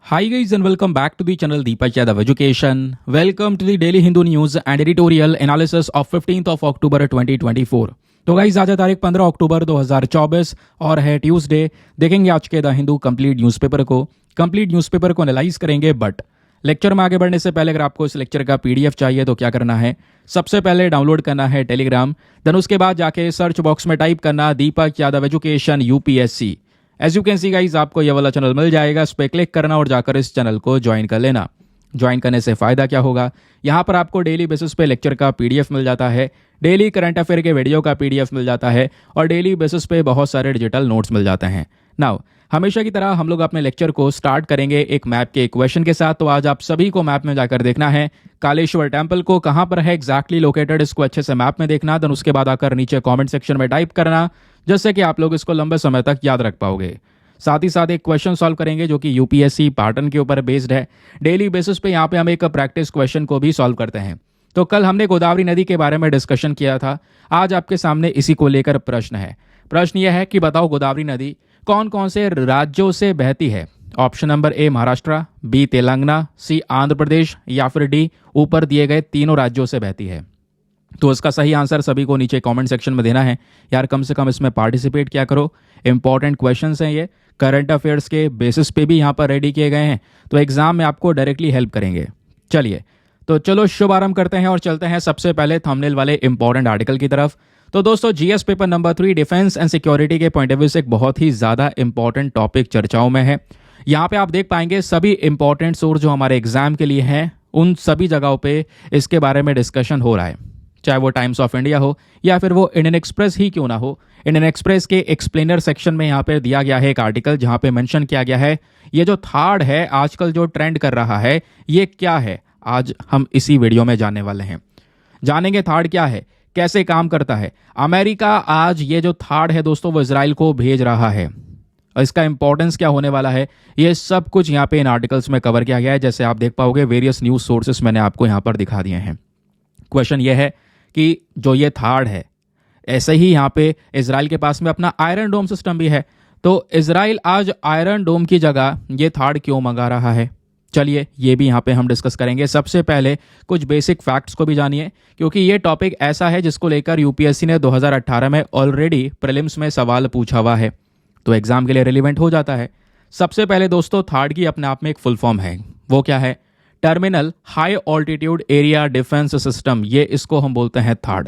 Hi guys and welcome back to the channel Deepak Yadav Education. Welcome to the Daily Hindu News and Editorial Analysis of 15th of October 2024. तो guys आज है तारीख 15 अक्टूबर 2024 और है Tuesday. देखेंगे आज के द हिंदू कंप्लीट न्यूज़पेपर को एनालाइज करेंगे। बट लेक्चर में आगे बढ़ने से पहले अगर आपको इस लेक्चर का पीडीएफ चाहिए तो क्या करना है, सबसे पहले डाउनलोड करना है टेलीग्राम, देन उसके बाद जाके सर्च बॉक्स में टाइप करना Deepak Yadav education UPSC. As you can see guys आपको ये वाला चैनल मिल जाएगा, इस पर क्लिक करना और जाकर इस चैनल को ज्वाइन कर लेना। ज्वाइन करने से फ़ायदा क्या होगा, यहाँ पर आपको डेली बेसिस पे लेक्चर का पीडीएफ मिल जाता है, डेली करंट अफेयर के वीडियो का पीडीएफ मिल जाता है और डेली बेसिस पे बहुत सारे डिजिटल नोट्स मिल जाते हैं। नाउ हमेशा की तरह हम लोग अपने लेक्चर को स्टार्ट करेंगे एक मैप के क्वेश्चन के साथ। तो आज आप सभी को मैप में जाकर देखना है कालेश्वर टेम्पल को कहाँ पर है एग्जैक्टली लोकेटेड, इसको अच्छे से मैप में देखना। देन उसके बाद आकर नीचे कॉमेंट सेक्शन में टाइप करना, जिससे कि आप लोग इसको लंबे समय तक याद रख पाओगे। साथ ही साथ एक क्वेश्चन सॉल्व करेंगे जो कि यूपीएससी पैटर्न के ऊपर बेस्ड है। डेली बेसिस पे यहाँ पे हम एक प्रैक्टिस क्वेश्चन को भी सॉल्व करते हैं। तो कल हमने गोदावरी नदी के बारे में डिस्कशन किया था, आज आपके सामने इसी को लेकर प्रश्न है। प्रश्न यह है कि बताओ गोदावरी नदी कौन कौन से राज्यों से बहती है। Option number A Maharashtra, B Telangana, C Andhra Pradesh या फिर डी ऊपर दिए गए तीनों राज्यों से बहती है। तो इसका सही आंसर सभी को नीचे कमेंट सेक्शन में देना है। यार कम से कम इसमें पार्टिसिपेट किया करो, इंपॉर्टेंट क्वेश्चंस हैं ये, करंट अफेयर्स के बेसिस पे भी यहाँ पर रेडी किए गए हैं, तो एग्जाम में आपको डायरेक्टली हेल्प करेंगे। चलिए तो चलो शुभारंभ करते हैं और चलते हैं सबसे पहले थंबनेल वाले इंपॉर्टेंट आर्टिकल की तरफ। तो दोस्तों GS paper number 3 defence and security के पॉइंट ऑफ व्यू से एक बहुत ही ज़्यादा इंपॉर्टेंट टॉपिक चर्चाओं में है। यहाँ पे आप देख पाएंगे सभी इंपॉर्टेंट सोर्स जो हमारे एग्जाम के लिए हैं, उन सभी जगहों पे इसके बारे में डिस्कशन हो रहा है, चाहे वो टाइम्स ऑफ इंडिया हो या फिर वो इंडियन एक्सप्रेस ही क्यों ना हो। इंडियन एक्सप्रेस के एक्सप्लेनर सेक्शन में यहाँ पे दिया गया है एक आर्टिकल जहाँ पे मेंशन किया गया है ये जो थार्ड है आजकल जो ट्रेंड कर रहा है ये क्या है। आज हम इसी वीडियो में जानने वाले हैं, जानेंगे थार्ड क्या है, कैसे काम करता है। अमेरिका आज ये जो थार्ड है दोस्तों वो इजराइल को भेज रहा है, और इसका इंपॉर्टेंस क्या होने वाला है ये सब कुछ यहाँ पे इन आर्टिकल्स में कवर किया गया है। जैसे आप देख पाओगे वेरियस न्यूज सोर्सेस मैंने आपको यहाँ पर दिखा दिए हैं। क्वेश्चन ये है कि जो ये थार्ड है, ऐसे ही यहाँ पे इजराइल के पास में अपना आयरन डोम सिस्टम भी है, तो इजराइल आज आयरन डोम की जगह ये थार्ड क्यों मंगा रहा है। चलिए ये भी यहाँ पे हम डिस्कस करेंगे। सबसे पहले कुछ बेसिक फैक्ट्स को भी जानिए, क्योंकि ये टॉपिक ऐसा है जिसको लेकर यूपीएससी ने 2018 में ऑलरेडी प्रीलिम्स में सवाल पूछा हुआ है, तो एग्जाम के लिए रिलेवेंट हो जाता है। सबसे पहले दोस्तों थार्ड की अपने आप में एक फुल फॉर्म है, वो क्या है, terminal high altitude area defence system, ये इसको हम बोलते हैं थार्ड।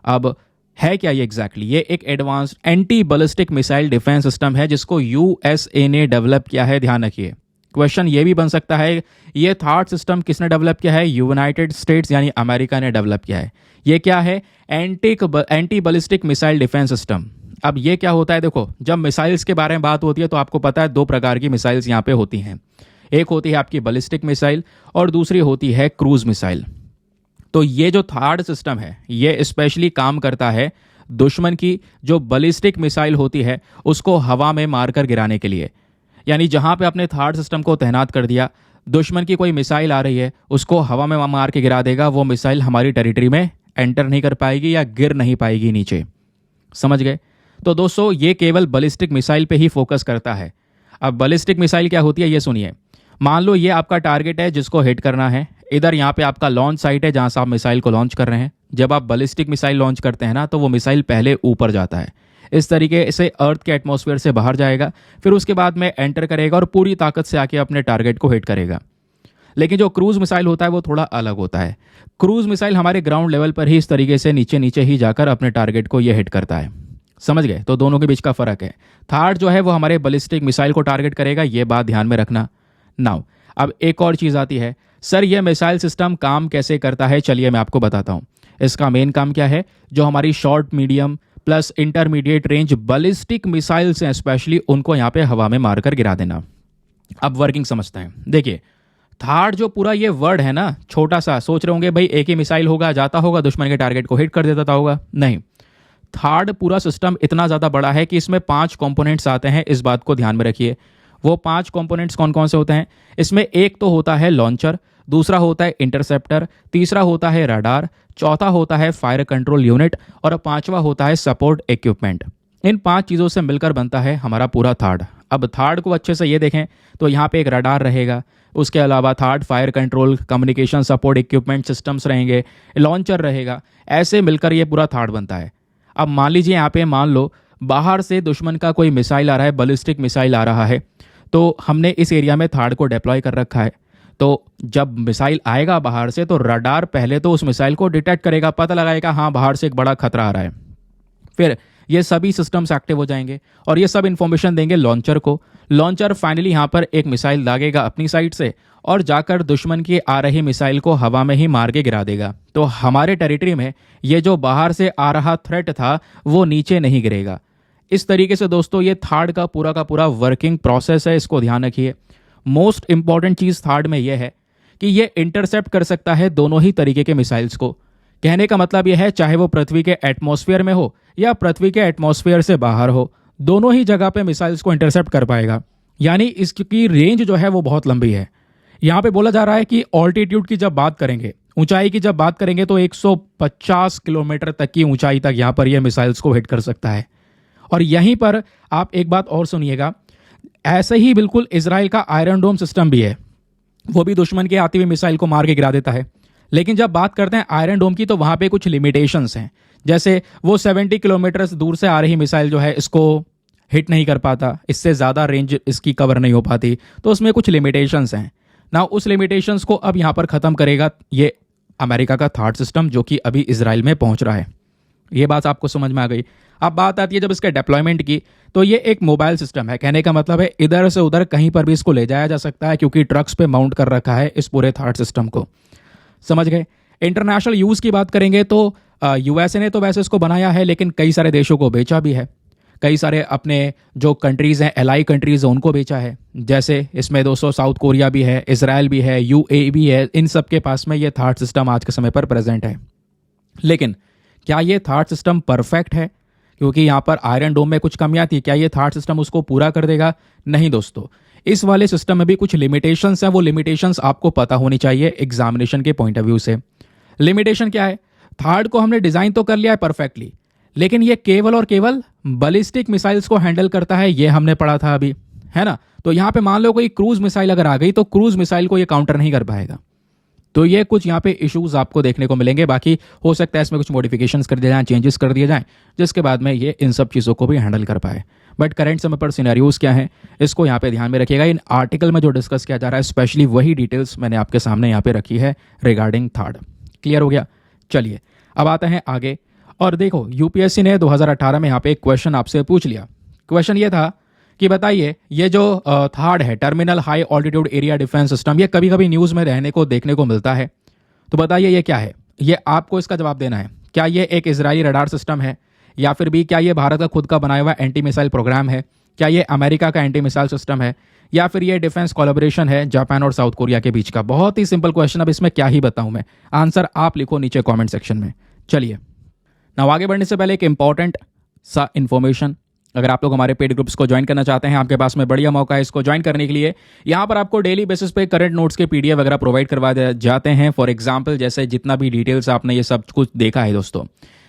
अब है क्या ये एग्जैक्टली, ये एक advanced anti ballistic missile defence system है जिसको यूएसए ने डेवलप किया है। ध्यान रखिए क्वेश्चन ये भी बन सकता है ये थार्ड सिस्टम किसने डेवलप किया है, यूनाइटेड स्टेट्स यानी अमेरिका ने डेवलप किया है। ये क्या है, anti ballistic missile defence system. अब ये क्या होता है, देखो जब मिसाइल्स के बारे में बात होती है तो आपको पता है दो प्रकार की मिसाइल्स यहाँ पे होती हैं, एक होती है आपकी बैलिस्टिक मिसाइल और दूसरी होती है क्रूज मिसाइल। तो ये जो थर्ड सिस्टम है ये स्पेशली काम करता है दुश्मन की जो बैलिस्टिक मिसाइल होती है उसको हवा में मारकर गिराने के लिए। यानी जहां पे अपने थर्ड सिस्टम को तैनात कर दिया, दुश्मन की कोई मिसाइल आ रही है उसको हवा में मार के गिरा देगा, वो मिसाइल हमारी टेरिटरी में एंटर नहीं कर पाएगी या गिर नहीं पाएगी नीचे। समझ गए। तो दोस्तों ये केवल बैलिस्टिक मिसाइल पे ही फोकस करता है। अब बैलिस्टिक मिसाइल क्या होती है ये सुनिए। मान लो ये आपका टारगेट है जिसको हिट करना है, इधर यहाँ पे आपका लॉन्च साइट है जहां से आप मिसाइल को लॉन्च कर रहे हैं। जब आप बैलिस्टिक मिसाइल लॉन्च करते हैं ना तो वो मिसाइल पहले ऊपर जाता है, इस तरीके से अर्थ के एटमॉस्फेयर से बाहर जाएगा, फिर उसके बाद में एंटर करेगा और पूरी ताकत से आके अपने टारगेट को हिट करेगा। लेकिन जो क्रूज मिसाइल होता है वो थोड़ा अलग होता है। क्रूज मिसाइल हमारे ग्राउंड लेवल पर ही इस तरीके से नीचे नीचे ही जाकर अपने टारगेट को ये हिट करता है। समझ गए। तो दोनों के बीच का फर्क है। थर्ड जो है वो हमारे बैलिस्टिक मिसाइल को टारगेट करेगा, ये बात ध्यान में रखना। नाउ अब एक और चीज आती है, सर ये मिसाइल सिस्टम काम कैसे करता है। चलिए मैं आपको बताता हूं। इसका मेन काम क्या है, जो हमारी short medium plus intermediate range ballistic missiles हैं स्पेशली उनको यहाँ पे हवा में मारकर गिरा देना। अब वर्किंग समझते हैं। देखिए थार्ड जो पूरा ये वर्ड है ना, छोटा सा, सोच रहे होंगे भाई एक ही मिसाइल होगा, जाता होगा दुश्मन के टारगेट को हिट कर देता होगा, नहीं। थर्ड पूरा सिस्टम इतना ज़्यादा बड़ा है कि इसमें 5 कंपोनेंट्स आते हैं, इस बात को ध्यान में रखिए। वो 5 कंपोनेंट्स कौन कौन से होते हैं, इसमें एक तो होता है लॉन्चर, दूसरा होता है इंटरसेप्टर, तीसरा होता है रडार, चौथा होता है फायर कंट्रोल यूनिट और पांचवा होता है सपोर्ट इक्विपमेंट। इन 5 चीज़ों से मिलकर बनता है हमारा पूरा थार्ड। अब थार्ड को अच्छे से ये देखें तो यहाँ पे एक रडार रहेगा, उसके अलावा third fire control, communication support equipment systems रहेंगे, लॉन्चर रहेगा, ऐसे मिलकर ये पूरा थार्ड बनता है। अब मान लीजिए यहाँ पे मान लो बाहर से दुश्मन का कोई मिसाइल आ रहा है, बैलिस्टिक मिसाइल आ रहा है, तो हमने इस एरिया में थार्ड को डिप्लॉय कर रखा है। तो जब मिसाइल आएगा बाहर से तो रडार पहले तो उस मिसाइल को डिटेक्ट करेगा, पता लगाएगा हाँ बाहर से एक बड़ा खतरा आ रहा है। फिर ये सभी सिस्टम्स एक्टिव हो जाएंगे और ये सब इन्फॉर्मेशन देंगे लॉन्चर को। लॉन्चर फाइनली यहाँ पर एक मिसाइल दागेगा अपनी साइड से और जाकर दुश्मन की आ रही मिसाइल को हवा में ही मार के गिरा देगा। तो हमारे टेरिटरी में ये जो बाहर से आ रहा थ्रेट था वो नीचे नहीं गिरेगा। इस तरीके से दोस्तों ये थार्ड का पूरा वर्किंग प्रोसेस है, इसको ध्यान रखिए। मोस्ट इंपॉर्टेंट चीज़ थार्ड में यह है कि ये इंटरसेप्ट कर सकता है दोनों ही तरीके के मिसाइल्स को। कहने का मतलब यह है चाहे वो पृथ्वी के एटमॉस्फेयर में हो या पृथ्वी के एटमॉस्फेयर से बाहर हो, दोनों ही जगह पे मिसाइल्स को इंटरसेप्ट कर पाएगा। यानी इसकी रेंज जो है वो बहुत लंबी है। यहाँ पे बोला जा रहा है कि ऑल्टीट्यूड की जब बात करेंगे, ऊंचाई की जब बात करेंगे तो 150 किलोमीटर तक की ऊंचाई तक यहाँ पर यह मिसाइल्स को हिट कर सकता है। और यहीं पर आप एक बात और सुनिएगा, ऐसे ही बिल्कुल इजराइल का आयरन डोम सिस्टम भी है, वो भी दुश्मन के आती हुई मिसाइल को मार के गिरा देता है। लेकिन जब बात करते हैं आयरन डोम की तो वहां पे कुछ लिमिटेशंस हैं, जैसे वो 70 किलोमीटर दूर से आ रही मिसाइल जो है इसको हिट नहीं कर पाता, इससे ज़्यादा रेंज इसकी कवर नहीं हो पाती, तो उसमें कुछ लिमिटेशंस हैं ना। उस लिमिटेशंस को अब यहाँ पर ख़त्म करेगा ये अमेरिका का थार्ड सिस्टम जो कि अभी इजराइल में पहुँच रहा है। ये बात आपको समझ में आ गई। अब बात आती है जब इसके डेप्लॉयमेंट की, तो ये एक मोबाइल सिस्टम है। कहने का मतलब है इधर से उधर कहीं पर भी इसको ले जाया जा सकता है क्योंकि ट्रक्स पे माउंट कर रखा है इस पूरे थार्ड सिस्टम को। समझ गए। इंटरनेशनल यूज़ की बात करेंगे तो यूएसए ने तो वैसे इसको बनाया है लेकिन कई सारे देशों को बेचा भी है। कई सारे अपने जो कंट्रीज़ हैं, एलाई कंट्रीज़ हैं, उनको बेचा है। जैसे इसमें दोस्तों साउथ कोरिया भी है, इसराइल भी है, यूएई भी है। इन सब के पास में ये थार्ड सिस्टम आज के समय पर प्रेजेंट है। लेकिन क्या ये थार्ड सिस्टम परफेक्ट है? क्योंकि यहाँ पर आयरन डोम में कुछ कमियां थी, क्या ये थार्ड सिस्टम उसको पूरा कर देगा? नहीं दोस्तों, इस वाले सिस्टम में भी कुछ लिमिटेशंस हैं। वो लिमिटेशंस आपको पता होनी चाहिए एग्जामिनेशन के पॉइंट ऑफ व्यू से। लिमिटेशन क्या है? थार्ड को हमने डिजाइन तो कर लिया है परफेक्टली, लेकिन ये केवल और केवल बैलिस्टिक मिसाइल्स को हैंडल करता है, ये हमने पढ़ा था अभी, है ना। तो यहाँ पे मान लो कोई क्रूज मिसाइल अगर आ गई तो क्रूज मिसाइल को ये काउंटर नहीं कर पाएगा। तो ये कुछ यहाँ पे इश्यूज आपको देखने को मिलेंगे। बाकी हो सकता है इसमें कुछ मॉडिफिकेशंस कर दिए जाएं, चेंजेस कर दिए जाएं, जिसके बाद में ये इन सब चीज़ों को भी हैंडल कर पाए। बट करंट समय पर सिनेरियोज क्या हैं, इसको यहाँ पे ध्यान में रखिएगा। इन आर्टिकल में जो डिस्कस किया जा रहा है स्पेशली वही डिटेल्स मैंने आपके सामने यहाँ पे रखी है रिगार्डिंग थार्ड। क्लियर हो गया? चलिए अब आते हैं आगे। और देखो यूपीएससी ने 2018 में यहाँ पे एक क्वेश्चन आपसे पूछ लिया। क्वेश्चन ये था कि बताइए ये जो थार्ड है, terminal high altitude area defence system, ये कभी कभी न्यूज़ में रहने को देखने को मिलता है। तो बताइए ये क्या है? ये आपको इसका जवाब देना है। क्या ये एक इजरायली रडार सिस्टम है, या फिर भी क्या ये भारत का खुद का बनाया हुआ एंटी मिसाइल प्रोग्राम है, क्या ये अमेरिका का एंटी मिसाइल सिस्टम है, या फिर ये डिफेंस कोलैबोरेशन है जापान और साउथ कोरिया के बीच का? बहुत ही सिंपल क्वेश्चन। अब इसमें क्या ही बताऊं मैं, आंसर आप लिखो नीचे कॉमेंट सेक्शन में। चलिए नाउ आगे बढ़ने से पहले एक इंपॉर्टेंट सा इन्फॉर्मेशन, अगर आप लोग हमारे पेड ग्रुप्स को ज्वाइन करना चाहते हैं, आपके पास में बढ़िया मौका है इसको ज्वाइन करने के लिए। यहाँ पर आपको डेली बेसिस पे करंट नोट्स के पीडीएफ वगैरह प्रोवाइड करवा जाते हैं। फॉर एग्जांपल जैसे जितना भी डिटेल्स आपने ये सब कुछ देखा है दोस्तों,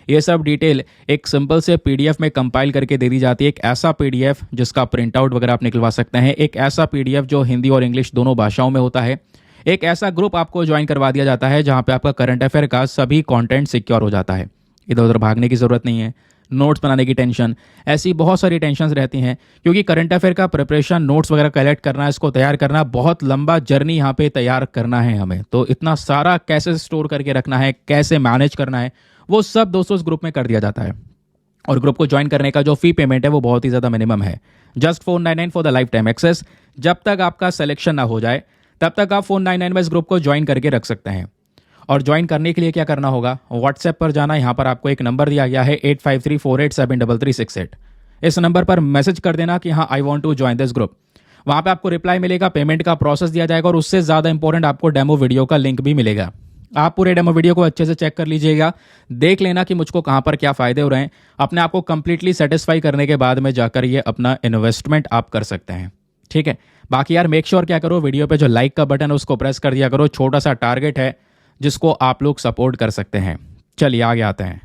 ये सब डिटेल एक सिंपल से पीडीएफ में कंपाइल करके दे दी जाती है। एक ऐसा पीडीएफ जिसका प्रिंट आउट वगैरह आप निकलवा सकते हैं, एक ऐसा पीडीएफ जो हिंदी और इंग्लिश दोनों भाषाओं में होता है। एक ऐसा ग्रुप आपको ज्वाइन करवा दिया जाता है जहाँ पे आपका करंट अफेयर का सभी कॉन्टेंट सिक्योर हो जाता है। इधर उधर भागने की जरूरत नहीं है, नोट्स बनाने की टेंशन, ऐसी बहुत सारी टेंशन्स रहती हैं, क्योंकि करंट अफेयर का प्रिपरेशन, नोट्स वगैरह कलेक्ट करना, इसको तैयार करना, बहुत लंबा जर्नी यहाँ पे तैयार करना है हमें। तो इतना सारा कैसे स्टोर करके रखना है, कैसे मैनेज करना है, वो सब दोस्तों इस ग्रुप में कर दिया जाता है। और ग्रुप को ज्वाइन करने का जो फी पेमेंट है वो बहुत ही ज़्यादा मिनिमम है, just 499 for the life time access. जब तक आपका सिलेक्शन ना हो जाए तब तक आप 499 में इस ग्रुप को ज्वाइन करके रख सकते हैं। और ज्वाइन करने के लिए क्या करना होगा, व्हाट्सएप पर जाना। यहाँ पर आपको एक नंबर दिया गया है 8534873368। इस नंबर पर मैसेज कर देना कि हाँ I want to join this group. वहाँ पे आपको रिप्लाई मिलेगा, पेमेंट का प्रोसेस दिया जाएगा और उससे ज़्यादा इंपॉर्टेंट आपको डेमो वीडियो का लिंक भी मिलेगा। आप पूरे डेमो वीडियो को अच्छे से चेक कर लीजिएगा, देख लेना कि मुझको कहाँ पर क्या फ़ायदे हो रहे हैं। अपने आप को कंप्लीटली सेटिस्फाई करने के बाद में जाकर ये अपना इन्वेस्टमेंट आप कर सकते हैं। ठीक है, बाकी यार मेक श्योर क्या करो, वीडियो पे जो लाइक का बटन है उसको प्रेस कर दिया करो। छोटा सा टारगेट है जिसको आप लोग सपोर्ट कर सकते हैं। चलिए आगे आते हैं।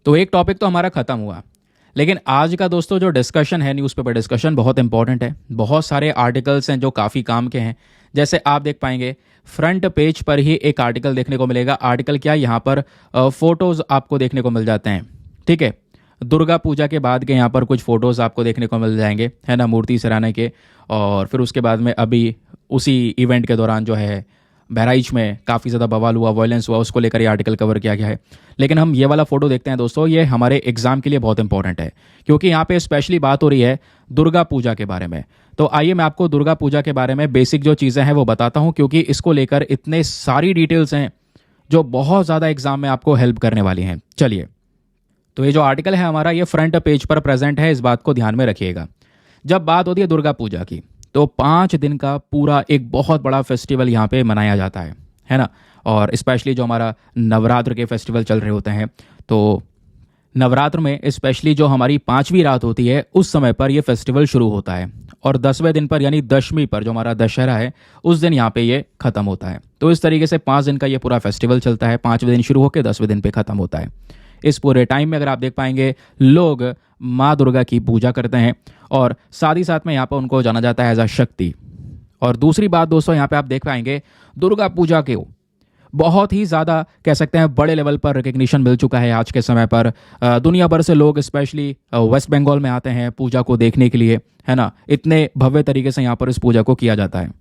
तो एक टॉपिक तो हमारा खत्म हुआ, लेकिन आज का दोस्तों जो डिस्कशन है, न्यूज़पेपर डिस्कशन, बहुत इंपॉर्टेंट है। बहुत सारे आर्टिकल्स हैं जो काफ़ी काम के हैं। जैसे आप देख पाएंगे फ्रंट पेज पर ही एक आर्टिकल देखने को मिलेगा। आर्टिकल क्या, यहाँ पर फोटोज़ आपको देखने को मिल जाते हैं। ठीक है, दुर्गा पूजा के बाद के यहाँ पर कुछ फ़ोटोज़ आपको देखने को मिल जाएंगे, है ना, मूर्ति सराहना के। और फिर उसके बाद में अभी उसी इवेंट के दौरान जो है बहराइच में काफ़ी ज़्यादा बवाल हुआ, वायलेंस हुआ, उसको लेकर ये आर्टिकल कवर किया गया है। लेकिन हम ये वाला फ़ोटो देखते हैं दोस्तों, ये हमारे एग्ज़ाम के लिए बहुत इंपॉर्टेंट है, क्योंकि यहाँ पे स्पेशली बात हो रही है दुर्गा पूजा के बारे में। तो आइए मैं आपको दुर्गा पूजा के बारे में बेसिक जो चीज़ें हैं वो बताता हूँ, क्योंकि इसको लेकर इतने सारी डिटेल्स हैं जो बहुत ज़्यादा एग्जाम में आपको हेल्प करने वाली हैं। चलिए, तो ये जो आर्टिकल है हमारा, ये फ्रंट पेज पर प्रेजेंट है, इस बात को ध्यान में रखिएगा। जब बात होती है दुर्गा पूजा की, तो 5 दिन का पूरा एक बहुत बड़ा फेस्टिवल यहाँ पे मनाया जाता है ना। और स्पेशली जो हमारा नवरात्र के फेस्टिवल चल रहे होते हैं, तो नवरात्र में स्पेशली जो हमारी 5वीं रात होती है, उस समय पर ये फेस्टिवल शुरू होता है। और 10वें दिन पर यानी दशमी पर जो हमारा दशहरा है, उस दिन यहाँ पे ये खत्म होता है। तो इस तरीके से 5 दिन का ये पूरा फेस्टिवल चलता है। 5वें दिन शुरू होकर 10वें दिन पे खत्म होता है। इस पूरे टाइम में अगर आप देख पाएंगे, लोग माँ दुर्गा की पूजा करते हैं और साथ ही साथ में यहाँ पर उनको जाना जाता है एज अ शक्ति। और दूसरी बात दोस्तों, यहाँ पे आप देख पाएंगे दुर्गा पूजा के बहुत ही ज़्यादा कह सकते हैं बड़े लेवल पर रिकग्निशन मिल चुका है आज के समय पर। दुनिया भर से लोग स्पेशली वेस्ट बंगाल में आते हैं पूजा को देखने के लिए, है ना। इतने भव्य तरीके से यहाँ पर इस पूजा को किया जाता है।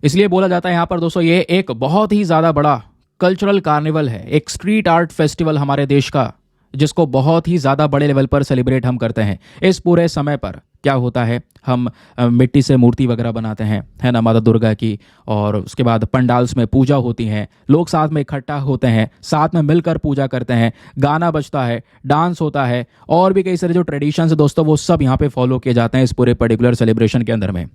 इसलिए बोला जाता है यहाँ पर दोस्तों, ये एक बहुत ही ज़्यादा बड़ा कल्चरल कार्निवल है, एक स्ट्रीट आर्ट फेस्टिवल हमारे देश का, जिसको बहुत ही ज़्यादा बड़े लेवल पर सेलिब्रेट हम करते हैं। इस पूरे समय पर क्या होता है, हम मिट्टी से मूर्ति वगैरह बनाते हैं, है ना, माता दुर्गा की। और उसके बाद पंडाल्स में पूजा होती है, लोग साथ में इकट्ठा होते हैं, साथ में मिलकर पूजा करते हैं, गाना बजता है, डांस होता है, और भी कई सारे जो ट्रेडिशंस है दोस्तों, वो सब यहाँ पे फॉलो किए जाते हैं इस पूरे पर्टिकुलर सेलिब्रेशन के अंदर में।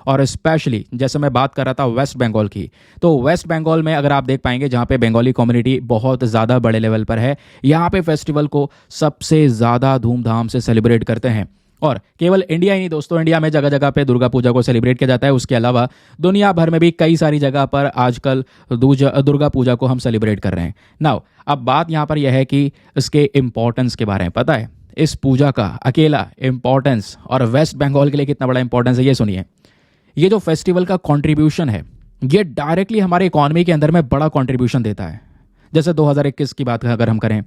और स्पेशली जैसे मैं बात कर रहा था वेस्ट बंगाल की, तो वेस्ट बंगाल में अगर आप देख पाएंगे, जहाँ पे बंगाली कम्युनिटी बहुत ज़्यादा बड़े लेवल पर है, यहाँ पे फेस्टिवल को सबसे ज़्यादा धूमधाम से सेलिब्रेट करते हैं। और केवल इंडिया ही नहीं दोस्तों, इंडिया में जगह जगह पे दुर्गा पूजा को सेलिब्रेट किया जाता है। उसके अलावा दुनिया भर में भी कई सारी जगह पर आजकल दुर्गा पूजा को हम सेलिब्रेट कर रहे हैं। नाउ अब बात यहाँ पर यह है कि इसके इम्पोर्टेंस के बारे में पता है, इस पूजा का अकेला इम्पोर्टेंस और वेस्ट बंगाल के लिए कितना बड़ा इंपॉर्टेंस है, ये सुनिए। ये जो फेस्टिवल का कंट्रीब्यूशन है, ये डायरेक्टली हमारे इकोनॉमी के अंदर में बड़ा कंट्रीब्यूशन देता है। जैसे 2021 की बात अगर हम करें,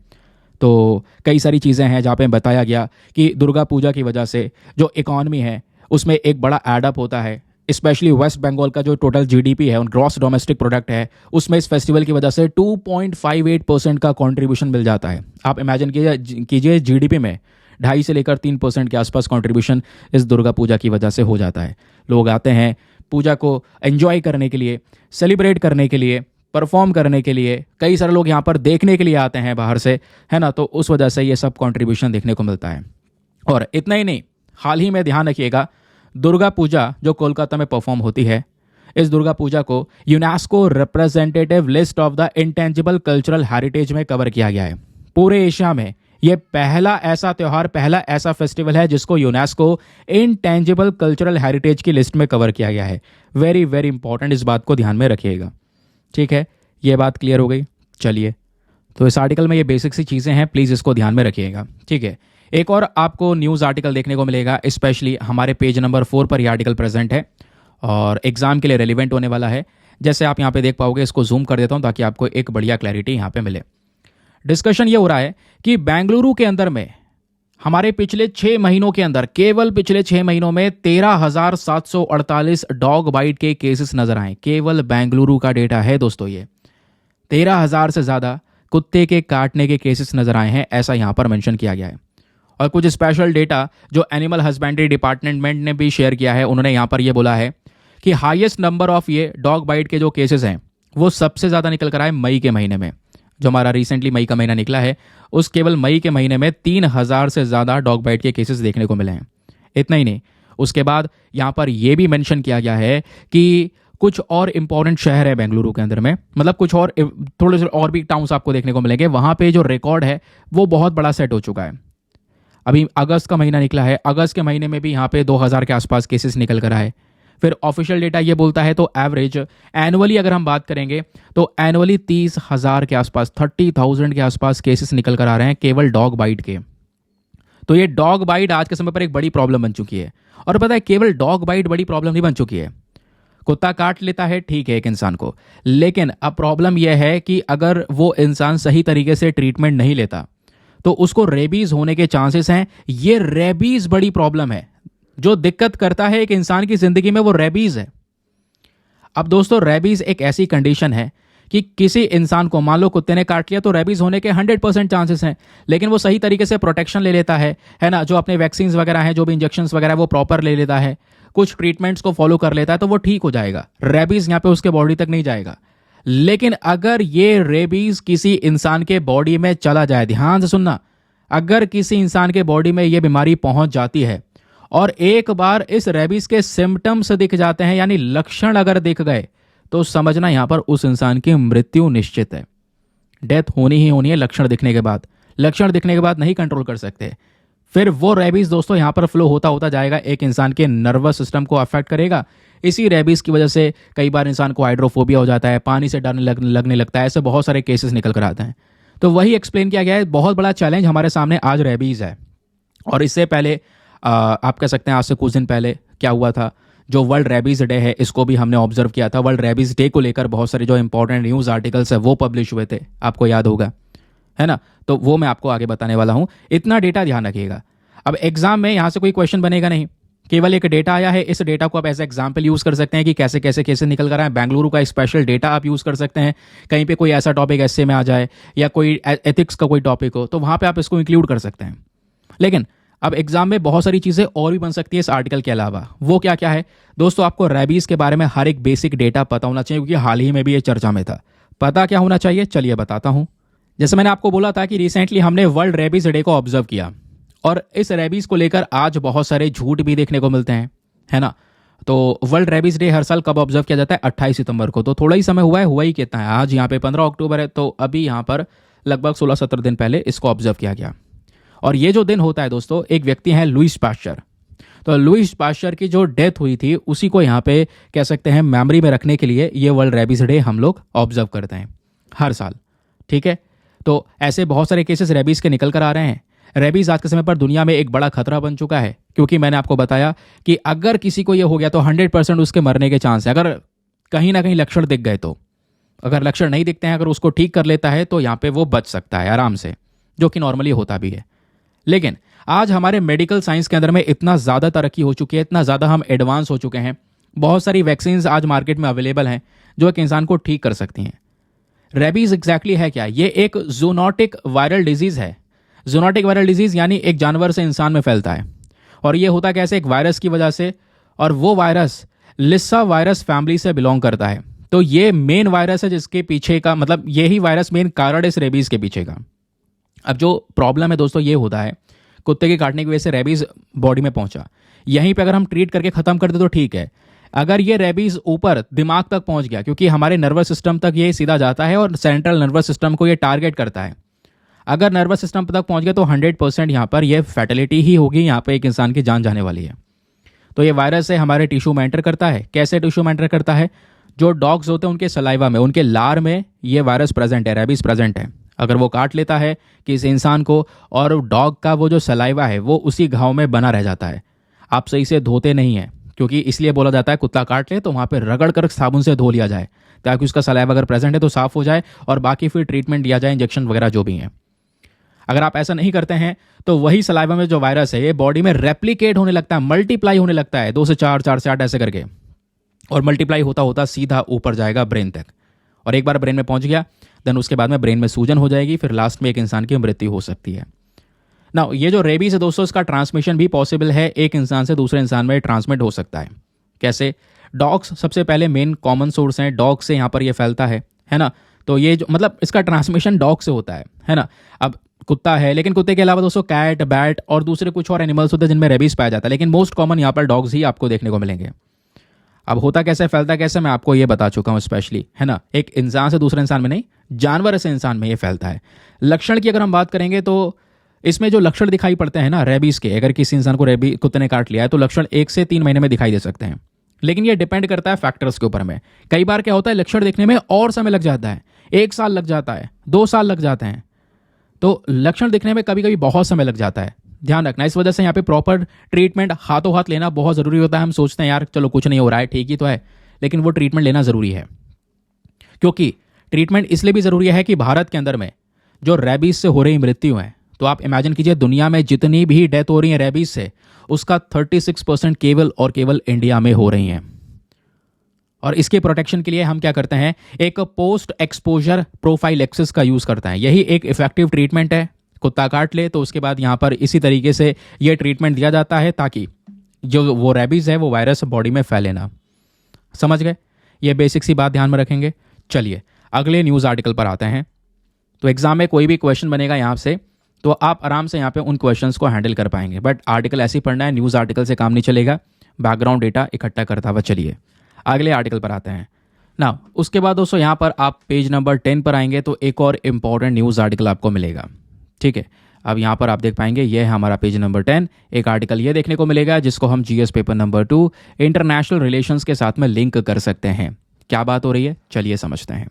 तो कई सारी चीज़ें हैं जहाँ पे बताया गया कि दुर्गा पूजा की वजह से जो इकोनॉमी है उसमें एक बड़ा एडअप होता है। स्पेशली वेस्ट बंगाल का जो टोटल जीडीपी है, ग्रॉस डोमेस्टिक प्रोडक्ट है, उसमें इस फेस्टिवल की वजह से 2.58% का कंट्रीब्यूशन मिल जाता है। आप इमेजिन कीजिए जीडीपी में 2.5 से लेकर 3% के आसपास कंट्रीब्यूशन इस दुर्गा पूजा की वजह से हो जाता है। लोग आते हैं पूजा को एंजॉय करने के लिए, सेलिब्रेट करने के लिए, परफॉर्म करने के लिए। कई सारे लोग यहाँ पर देखने के लिए आते हैं बाहर से, है ना। तो उस वजह से ये सब कंट्रीब्यूशन देखने को मिलता है। और इतना ही नहीं, हाल ही में ध्यान रखिएगा, दुर्गा पूजा जो कोलकाता में परफॉर्म होती है, इस दुर्गा पूजा को UNESCO representative list of the intangible cultural heritage में कवर किया गया है। पूरे एशिया में ये पहला ऐसा त्यौहार, पहला ऐसा फेस्टिवल है जिसको यूनेस्को इंटेंजिबल कल्चरल हेरिटेज की लिस्ट में कवर किया गया है। वेरी वेरी इंपॉर्टेंट, इस बात को ध्यान में रखिएगा। ठीक है, ये बात क्लियर हो गई। चलिए, तो इस आर्टिकल में ये बेसिक सी चीज़ें हैं, प्लीज़ इसको ध्यान में रखिएगा। ठीक है, एक और आपको न्यूज़ आर्टिकल देखने को मिलेगा, स्पेशली हमारे पेज नंबर 4 पर यह आर्टिकल प्रेजेंट है और एग्जाम के लिए रेलिवेंट होने वाला है। जैसे आप यहाँ पे देख पाओगे, इसको जूम कर देता हूँ ताकि आपको एक बढ़िया क्लैरिटी यहाँ पे मिले। डिस्कशन ये हो रहा है कि बेंगलुरु के अंदर में हमारे पिछले 6 महीनों के अंदर, केवल पिछले 6 महीनों में 13,748 डॉग बाइट के केसेस नजर आए। केवल बेंगलुरु का डेटा है दोस्तों, ये 13,000 से ज़्यादा कुत्ते के काटने के केसेस नजर आए हैं, ऐसा यहाँ पर मेंशन किया गया है। और कुछ स्पेशल डेटा जो एनिमल हस्बेंड्री डिपार्टमेंट ने भी शेयर किया है, उन्होंने यहाँ पर ये बोला है कि हाईएस्ट नंबर ऑफ ये डॉग बाइट के जो केसेस हैं, वो सबसे ज़्यादा निकल कर आए मई के महीने में। जो हमारा रिसेंटली मई का महीना निकला है, उस केवल मई के महीने में 3,000 से ज़्यादा डॉग बाइट के केसेस देखने को मिले हैं। इतना ही नहीं, उसके बाद यहाँ पर यह भी मेंशन किया गया है कि कुछ और इंपॉर्टेंट शहर है बेंगलुरु के अंदर में, मतलब कुछ और थोड़े से और भी टाउन्स आपको देखने को मिलेंगे, वहाँ पे जो रिकॉर्ड है वो बहुत बड़ा सेट हो चुका है। अभी अगस्त का महीना निकला है, अगस्त के महीने में भी यहाँ पे 2,000 के आसपास केसेस निकल कर आए। फिर ऑफिशियल डेटा ये बोलता है, तो एवरेज एनुअली अगर हम बात करेंगे तो एनुअली 30,000 के आसपास, 30,000 के आसपास केसेस निकल कर आ रहे हैं केवल डॉग बाइट के। तो ये डॉग बाइट आज के समय पर एक बड़ी प्रॉब्लम बन चुकी है। और पता है, केवल डॉग बाइट बड़ी प्रॉब्लम नहीं बन चुकी है। कुत्ता काट लेता है ठीक है एक इंसान को, लेकिन अब प्रॉब्लम यह है कि अगर वो इंसान सही तरीके से ट्रीटमेंट नहीं लेता तो उसको रेबीज होने के चांसेस हैं। ये रेबीज बड़ी प्रॉब्लम है। जो दिक्कत करता है एक इंसान की जिंदगी में वो रेबीज है। अब दोस्तों, रेबीज एक ऐसी कंडीशन है कि किसी इंसान को, मान लो कुत्ते ने काट लिया, तो रेबीज होने के 100% चांसेस हैं, लेकिन वो सही तरीके से प्रोटेक्शन ले लेता है ना, जो अपने वैक्सीन वगैरह हैं, जो भी इंजेक्शंस वगैरह वो प्रॉपर ले लेता है, कुछ ट्रीटमेंट्स को फॉलो कर लेता है, तो वो ठीक हो जाएगा। रेबीज यहाँ पे उसके बॉडी तक नहीं जाएगा। लेकिन अगर ये रेबीज किसी इंसान के बॉडी में चला जाए, ध्यान से सुनना, अगर किसी इंसान के बॉडी में ये बीमारी पहुंच जाती है और एक बार इस रेबीज के सिम्टम्स दिख जाते हैं, यानी लक्षण अगर दिख गए, तो समझना यहां पर उस इंसान की मृत्यु निश्चित है। डेथ होनी ही होनी है लक्षण दिखने के बाद। लक्षण दिखने के बाद नहीं कंट्रोल कर सकते, फिर वो रेबीज दोस्तों यहां पर फ्लो होता होता जाएगा, एक इंसान के नर्वस सिस्टम को अफेक्ट करेगा। इसी रेबीज की वजह से कई बार इंसान को हाइड्रोफोबिया हो जाता है, पानी से डरने लगने लगता है। ऐसे बहुत सारे केसेस निकल कर आते हैं। तो वही एक्सप्लेन किया गया है। बहुत बड़ा चैलेंज हमारे सामने आज रेबीज है। और इससे पहले आप कह सकते हैं आज से कुछ दिन पहले क्या हुआ था, जो वर्ल्ड रेबीज डे है, इसको भी हमने ऑब्जर्व किया था। वर्ल्ड रेबीज डे को लेकर बहुत सारे जो इंपॉर्टेंट न्यूज़ आर्टिकल्स है वो पब्लिश हुए थे, आपको याद होगा, है ना। तो वो मैं आपको आगे बताने वाला हूँ। इतना डेटा ध्यान रखिएगा। अब एग्जाम में यहाँ से कोई क्वेश्चन बनेगा नहीं, केवल एक डेटा आया है, इस डेटा को आप एज एग्जाम्पल यूज कर सकते हैं कि कैसे कैसे केसेस निकल कर आए। बेंगलुरु का स्पेशल डेटा आप यूज कर सकते हैं। कहीं पे कोई ऐसा टॉपिक ऐसे में आ जाए या कोई एथिक्स का कोई टॉपिक हो, तो वहां पे आप इसको इंक्लूड कर सकते हैं। लेकिन अब एग्जाम में बहुत सारी चीजें और भी बन सकती है इस आर्टिकल के अलावा। वो क्या क्या है दोस्तों, आपको रेबीज के बारे में हर एक बेसिक डेटा पता होना चाहिए, क्योंकि हाल ही में भी ये चर्चा में था। पता क्या होना चाहिए, चलिए बताता हूं। जैसे मैंने आपको बोला था कि रिसेंटली हमने वर्ल्ड रेबीज डे को ऑब्जर्व किया, और इस रेबीज को लेकर आज बहुत सारे झूठ भी देखने को मिलते हैं, है ना। तो वर्ल्ड रेबीज डे हर साल कब ऑब्जर्व किया जाता है, 28 सितंबर को। तो थोड़ा ही समय हुआ ही कितना है, आज यहाँ पे 15 अक्टूबर है, तो अभी यहाँ पर लगभग 16-17 दिन पहले इसको ऑब्जर्व किया गया। और ये जो दिन होता है दोस्तों, एक व्यक्ति हैं लुईस पास्चर। तो लुईस पास्चर की जो डेथ हुई थी उसी को यहाँ पे कह सकते हैं मेमोरी में रखने के लिए ये वर्ल्ड रेबीज डे हम लोग ऑब्जर्व करते हैं हर साल, ठीक है। तो ऐसे बहुत सारे केसेस रेबीज के निकल कर आ रहे हैं। रेबीज आज के समय पर दुनिया में एक बड़ा खतरा बन चुका है, क्योंकि मैंने आपको बताया कि अगर किसी को यह हो गया तो 100% उसके मरने के चांस है, अगर कहीं ना कहीं लक्षण दिख गए तो। अगर लक्षण नहीं दिखते हैं, अगर उसको ठीक कर लेता है तो यहाँ पे वो बच सकता है आराम से, जो कि नॉर्मली होता भी है। लेकिन आज हमारे मेडिकल साइंस के अंदर में इतना ज़्यादा तरक्की हो चुकी है, इतना ज़्यादा हम एडवांस हो चुके हैं, बहुत सारी वैक्सीन्स आज मार्केट में अवेलेबल हैं जो एक इंसान को ठीक कर सकती हैं। रेबीज एग्जैक्टली है क्या, ये एक जूनोटिक वायरल डिजीज़ है। जूनोटिक वायरल डिजीज़ यानी एक जानवर से इंसान में फैलता है। और ये होता कैसे, एक वायरस की वजह से, और वो वायरस लिस्सा वायरस फैमिली से बिलोंग करता है। तो ये मेन वायरस है जिसके पीछे का, मतलब यही वायरस मेन कारण इस रेबीज के पीछे का। अब जो प्रॉब्लम है दोस्तों ये होता है, कुत्ते के काटने की वजह से रेबीज बॉडी में पहुंचा, यहीं पे अगर हम ट्रीट करके खत्म कर दे तो ठीक है। अगर ये रेबीज ऊपर दिमाग तक पहुंच गया, क्योंकि हमारे नर्वस सिस्टम तक ये सीधा जाता है और सेंट्रल नर्वस सिस्टम को ये टारगेट करता है। अगर नर्वस सिस्टम तक पहुंच गया तो 100% यहाँ पर ये फैटेलिटी ही होगी, यहाँ पे एक इंसान की जान जाने वाली है। तो ये वायरस है हमारे टिश्यू में एंटर करता है। कैसे टिश्यू में एंटर करता है, जो डॉग्स होते हैं उनके सलाइवा में, उनके लार में ये वायरस प्रेजेंट है, रेबीज प्रेजेंट है। अगर वो काट लेता है किसी इंसान को, और डॉग का वो जो सलाइवा है वो उसी घाव में बना रह जाता है। आप सही से धोते नहीं हैं, क्योंकि इसलिए बोला जाता है कुत्ता काट ले तो वहाँ पे रगड़ कर साबुन से धो लिया जाए, ताकि उसका सलाइवा अगर प्रेजेंट है तो साफ हो जाए, और बाकी फिर ट्रीटमेंट दिया जाए, इंजेक्शन वगैरह जो भी हैं। अगर आप ऐसा नहीं करते हैं तो वही सलाइवा में जो वायरस है ये बॉडी में रेप्लिकेट होने लगता है, मल्टीप्लाई होने लगता है, 2 से 4, 4 से 8 ऐसे करके, और मल्टीप्लाई होता होता सीधा ऊपर जाएगा ब्रेन तक। और एक बार ब्रेन में पहुंच गया देन उसके बाद में ब्रेन में सूजन हो जाएगी, फिर लास्ट में एक इंसान की मृत्यु हो सकती है। ना ये जो रेबीज है दोस्तों, इसका ट्रांसमिशन भी पॉसिबल है, एक इंसान से दूसरे इंसान में ट्रांसमिट हो सकता है। कैसे, डॉग्स सबसे पहले मेन कॉमन सोर्स हैं, डॉग से यहाँ पर ये फैलता है ना। तो ये जो मतलब इसका ट्रांसमिशन डॉग से होता है ना। अब कुत्ता है, लेकिन कुत्ते के अलावा दोस्तों कैट, बैट और दूसरे कुछ और एनिमल्स होते हैं जिनमें रेबीज पाया जाता है, लेकिन मोस्ट कॉमन यहाँ पर डॉग्स ही आपको देखने को मिलेंगे। अब होता कैसे, फैलता कैसे, मैं आपको ये बता चुका हूँ स्पेशली, है ना। एक इंसान से दूसरे इंसान में नहीं, जानवर से इंसान में ये फैलता है। लक्षण की अगर हम बात करेंगे तो इसमें जो लक्षण दिखाई पड़ते हैं ना रेबीज के, अगर किसी इंसान को रेबीज कुत्ते ने काट लिया है तो लक्षण 1 से 3 महीने में दिखाई दे सकते हैं। लेकिन ये डिपेंड करता है फैक्टर्स के ऊपर में। कई बार क्या होता है, लक्षण देखने में और समय लग जाता है, 1 साल लग जाता है, 2 साल लग जाते हैं। तो लक्षण दिखने में कभी कभी बहुत समय लग जाता है, ध्यान रखना। इस वजह से यहाँ पे प्रॉपर ट्रीटमेंट हाथों हाथ लेना बहुत ज़रूरी होता है। हम सोचते हैं यार चलो कुछ नहीं हो रहा है, ठीक ही तो है, लेकिन वो ट्रीटमेंट लेना ज़रूरी है। क्योंकि ट्रीटमेंट इसलिए भी ज़रूरी है कि भारत के अंदर में जो रेबीज से हो रही मृत्यु है, तो आप इमेजिन कीजिए दुनिया में जितनी भी डेथ हो रही है रेबीज से, उसका 36% केवल और केवल इंडिया में हो रही हैं। और इसके प्रोटेक्शन के लिए हम क्या करते हैं, एक पोस्ट एक्सपोजर प्रोफाइलैक्सिस का यूज़ करते हैं। यही एक इफेक्टिव ट्रीटमेंट है। कुत्ता काट ले तो उसके बाद यहाँ पर इसी तरीके से ये ट्रीटमेंट दिया जाता है ताकि जो वो रेबीज है वो वायरस बॉडी में फैले ना। समझ गए? ये बेसिक सी बात ध्यान में रखेंगे। चलिए अगले न्यूज़ आर्टिकल पर आते हैं। तो एग्जाम में कोई भी क्वेश्चन बनेगा यहाँ से, तो आप आराम से यहाँ पे उन क्वेश्चंस को हैंडल कर पाएंगे। बट आर्टिकल ऐसे ही पढ़ना है, न्यूज़ आर्टिकल से काम नहीं चलेगा, बैकग्राउंड डेटा इकट्ठा करता हुआ। चलिए अगले आर्टिकल पर आते हैं ना। उसके बाद दोस्तों यहाँ पर आप पेज नंबर 10 पर आएंगे तो एक और इम्पॉर्टेंट न्यूज़ आर्टिकल आपको मिलेगा। ठीक है, अब यहाँ पर आप देख पाएंगे ये है हमारा पेज नंबर 10। एक आर्टिकल ये देखने को मिलेगा जिसको हम GS paper number 2 international relations के साथ में लिंक कर सकते हैं। क्या बात हो रही है, चलिए समझते हैं।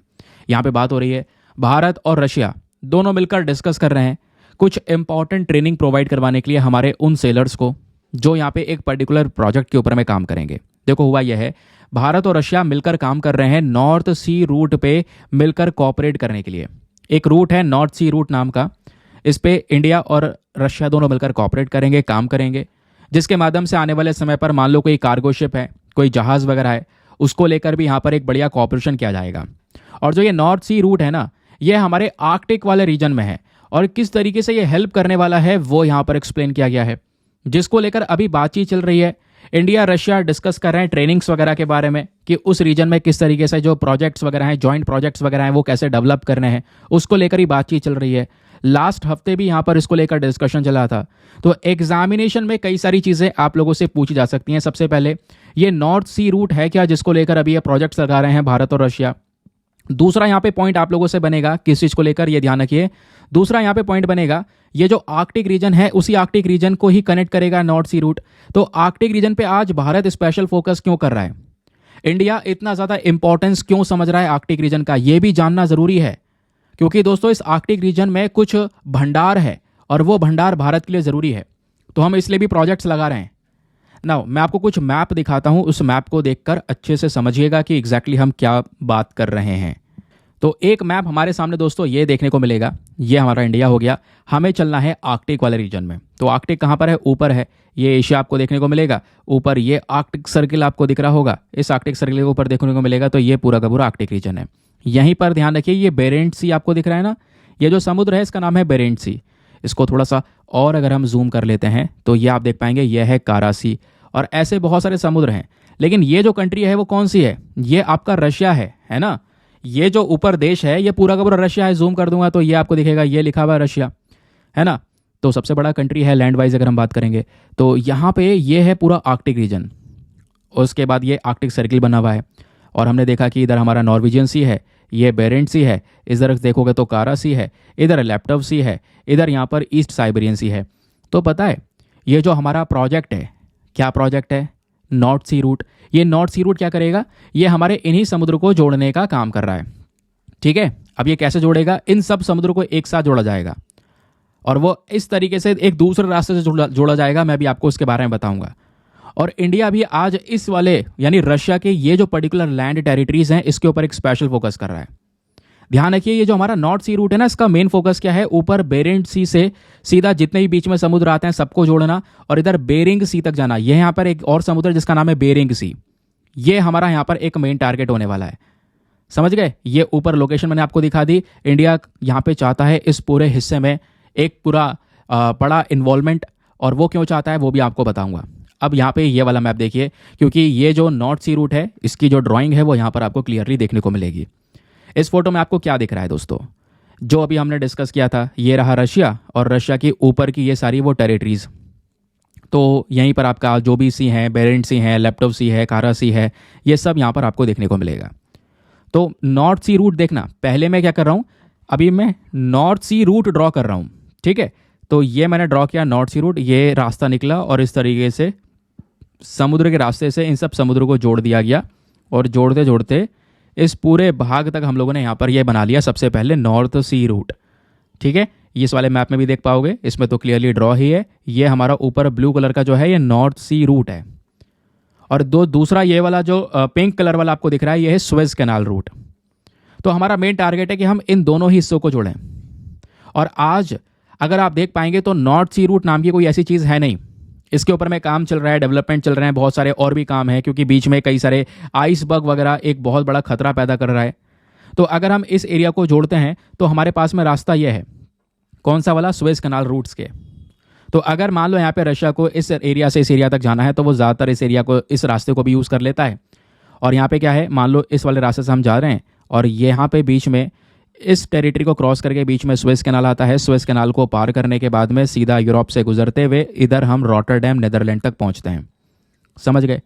यहाँ पे बात हो रही है भारत और रशिया दोनों मिलकर डिस्कस कर रहे हैं कुछ इंपॉर्टेंट ट्रेनिंग प्रोवाइड करवाने के लिए हमारे उन सेलर्स को जो यहाँ पे एक पर्टिकुलर प्रोजेक्ट के ऊपर में काम करेंगे। देखो हुआ यह है, भारत और रशिया मिलकर काम कर रहे हैं नॉर्थ सी रूट पे मिलकर कोऑपरेट करने के लिए। एक रूट है नॉर्थ सी रूट नाम का, इस पे इंडिया और रशिया दोनों मिलकर कोऑपरेट करेंगे, काम करेंगे, जिसके माध्यम से आने वाले समय पर मान लो कोई कार्गो शिप है, कोई जहाज़ वगैरह है, उसको लेकर भी यहाँ पर एक बढ़िया कोऑपरेशन किया जाएगा। और जो ये नॉर्थ सी रूट है ना, ये हमारे आर्कटिक वाले रीजन में है और किस तरीके से ये हेल्प करने वाला है वो यहाँ पर एक्सप्लेन किया गया है, जिसको लेकर अभी बातचीत चल रही है। इंडिया रशिया डिस्कस कर रहे हैं ट्रेनिंग्स वगैरह के बारे में कि उस रीजन में किस तरीके से जो प्रोजेक्ट्स वगैरह हैं, जॉइंट प्रोजेक्ट्स वगैरह हैं, वो कैसे डेवलप करने हैं, उसको लेकर ही बातचीत चल रही है। लास्ट हफ्ते भी यहाँ पर इसको लेकर डिस्कशन चला था। तो एग्जामिनेशन में कई सारी चीज़ें आप लोगों से पूछी जा सकती हैं। सबसे पहले ये नॉर्थ सी रूट है क्या, जिसको लेकर अभी ये प्रोजेक्ट्स लगा रहे हैं भारत और रशिया। दूसरा यहाँ पे पॉइंट आप लोगों से बनेगा किस चीज़ को लेकर, ये ध्यान रखिए। दूसरा यहाँ पे पॉइंट बनेगा ये जो आर्कटिक रीजन है उसी आर्कटिक रीजन को ही कनेक्ट करेगा नॉर्थ सी रूट। तो आर्कटिक रीजन पे आज भारत स्पेशल फोकस क्यों कर रहा है, इंडिया इतना ज़्यादा इंपॉर्टेंस क्यों समझ रहा है आर्कटिक रीजन का, ये भी जानना ज़रूरी है। क्योंकि दोस्तों इस आर्कटिक रीजन में कुछ भंडार है और वो भंडार भारत के लिए ज़रूरी है, तो हम इसलिए भी प्रोजेक्ट्स लगा रहे हैं ना। मैं आपको कुछ मैप दिखाता हूँ, उस मैप को देखकर अच्छे से समझिएगा कि एग्जैक्टली हम क्या बात कर रहे हैं। तो एक मैप हमारे सामने दोस्तों ये देखने को मिलेगा, ये हमारा इंडिया हो गया, हमें चलना है आर्कटिक वाले रीजन में। तो आर्कटिक कहाँ पर है, ऊपर है, ये एशिया आपको देखने को मिलेगा, ऊपर ये आर्कटिक सर्किल आपको दिख रहा होगा, इस आर्कटिक सर्किल के ऊपर देखने को मिलेगा, तो ये पूरा का पूरा आर्कटिक रीजन है। यहीं पर ध्यान रखिए ये बेरेंट सी आपको दिख रहा है ना, ये जो समुद्र है इसका नाम है बेरेंट सी। इसको थोड़ा सा और अगर हम जूम कर लेते हैं तो ये आप देख पाएंगे ये है कारा सी, और ऐसे बहुत सारे समुद्र हैं। लेकिन ये जो कंट्री है वो कौन सी है, ये आपका रशिया है ना। ये जो ऊपर देश है ये पूरा का पूरा रशिया है। जूम कर दूंगा तो ये आपको दिखेगा, ये लिखा हुआ है रशिया, है ना। तो सबसे बड़ा कंट्री है लैंड वाइज अगर हम बात करेंगे तो यहाँ पे ये है पूरा आर्कटिक रीजन। उसके बाद ये आर्कटिक सर्किल बना हुआ है, और हमने देखा कि इधर हमारा नॉर्वेजियन सी है, ये बेरेंट सी है, इधर देखोगे तो कारा सी है, इधर लैप्टव सी है, इधर यहाँ पर ईस्ट साइबेरियन सी है। तो पता है ये जो हमारा प्रोजेक्ट है, क्या प्रोजेक्ट है, नॉर्थ सी रूट। ये नॉर्थ सी रूट क्या करेगा, ये हमारे इन्हीं समुद्र को जोड़ने का काम कर रहा है। ठीक है, अब ये कैसे जोड़ेगा, इन सब समुद्र को एक साथ जोड़ा जाएगा और वो इस तरीके से एक दूसरे रास्ते से जोड़ा जाएगा, मैं भी आपको इसके बारे में बताऊंगा। और इंडिया भी आज इस वाले यानी रशिया के ये जो पर्टिकुलर लैंड टेरिटरीज हैं इसके ऊपर एक स्पेशल फोकस कर रहा है। ध्यान रखिए ये जो हमारा नॉर्थ सी रूट है ना, इसका मेन फोकस क्या है, ऊपर बेरेंट सी से सीधा जितने भी बीच में समुद्र आते हैं सबको जोड़ना, और इधर बेरिंग सी तक जाना। यह यहाँ पर एक और समुद्र जिसका नाम है बेरिंग सी, ये हमारा यहाँ पर एक मेन टारगेट होने वाला है। समझ गए, ये ऊपर लोकेशन मैंने आपको दिखा दी। इंडिया यहाँ पे चाहता है इस पूरे हिस्से में एक पूरा बड़ा इन्वॉल्वमेंट, और वो क्यों चाहता है वो भी आपको बताऊंगा। अब यहाँ पे ये वाला मैप देखिए, क्योंकि ये जो नॉर्थ सी रूट है इसकी जो ड्राइंग है वो यहाँ पर आपको क्लियरली देखने को मिलेगी। इस फोटो में आपको क्या दिख रहा है दोस्तों, जो अभी हमने डिस्कस किया था, ये रहा रशिया, और रशिया की ऊपर की ये सारी वो टेरिटरीज। तो यहीं पर आपका जो भी सी है, बेरेंट सी है, लैप्टव सी है, कारा सी है, ये सब यहाँ पर आपको देखने को मिलेगा। तो नॉर्थ सी रूट देखना, पहले मैं क्या कर रहा हूँ, अभी मैं नॉर्थ सी रूट ड्रॉ कर रहा हूँ। ठीक है, तो ये मैंने ड्रॉ किया नॉर्थ सी रूट, ये रास्ता निकला और इस तरीके से समुद्र के रास्ते से इन सब समुद्र को जोड़ दिया गया, और जोड़ते जोड़ते इस पूरे भाग तक हम लोगों ने यहाँ पर ये बना लिया सबसे पहले नॉर्थ सी रूट। ठीक है, ये इस वाले मैप में भी देख पाओगे, इसमें तो क्लियरली ड्रॉ ही है। ये हमारा ऊपर ब्लू कलर का जो है ये नॉर्थ सी रूट है, और दूसरा ये वाला जो पिंक कलर वाला आपको दिख रहा है ये है स्वेज कैनाल रूट। तो हमारा मेन टारगेट है कि हम इन दोनों ही हिस्सों को जोड़ें। और आज अगर आप देख पाएंगे तो नॉर्थ सी रूट नाम की कोई ऐसी चीज़ है नहीं, इसके ऊपर में काम चल रहा है, डेवलपमेंट चल रहे हैं, बहुत सारे और भी काम है, क्योंकि बीच में कई सारे आइसबर्ग वगैरह एक बहुत बड़ा खतरा पैदा कर रहा है। तो अगर हम इस एरिया को जोड़ते हैं तो हमारे पास में रास्ता यह है, कौन सा वाला, स्वेज कैनाल रूट्स के। तो अगर मान लो यहाँ पे रशिया को इस एरिया से इस एरिया तक जाना है तो वो ज़्यादातर इस एरिया को, इस रास्ते को भी यूज़ कर लेता है। और यहाँ पे क्या है, मान लो इस वाले रास्ते से हम जा रहे हैं और यहाँ पे बीच में इस टेरिटरी को क्रॉस करके बीच में स्वेज कैनाल आता है। स्वेज कैनाल को पार करने के बाद में सीधा यूरोप से गुजरते हुए इधर हम रॉटरडैम नीदरलैंड तक पहुँचते हैं। समझ गए?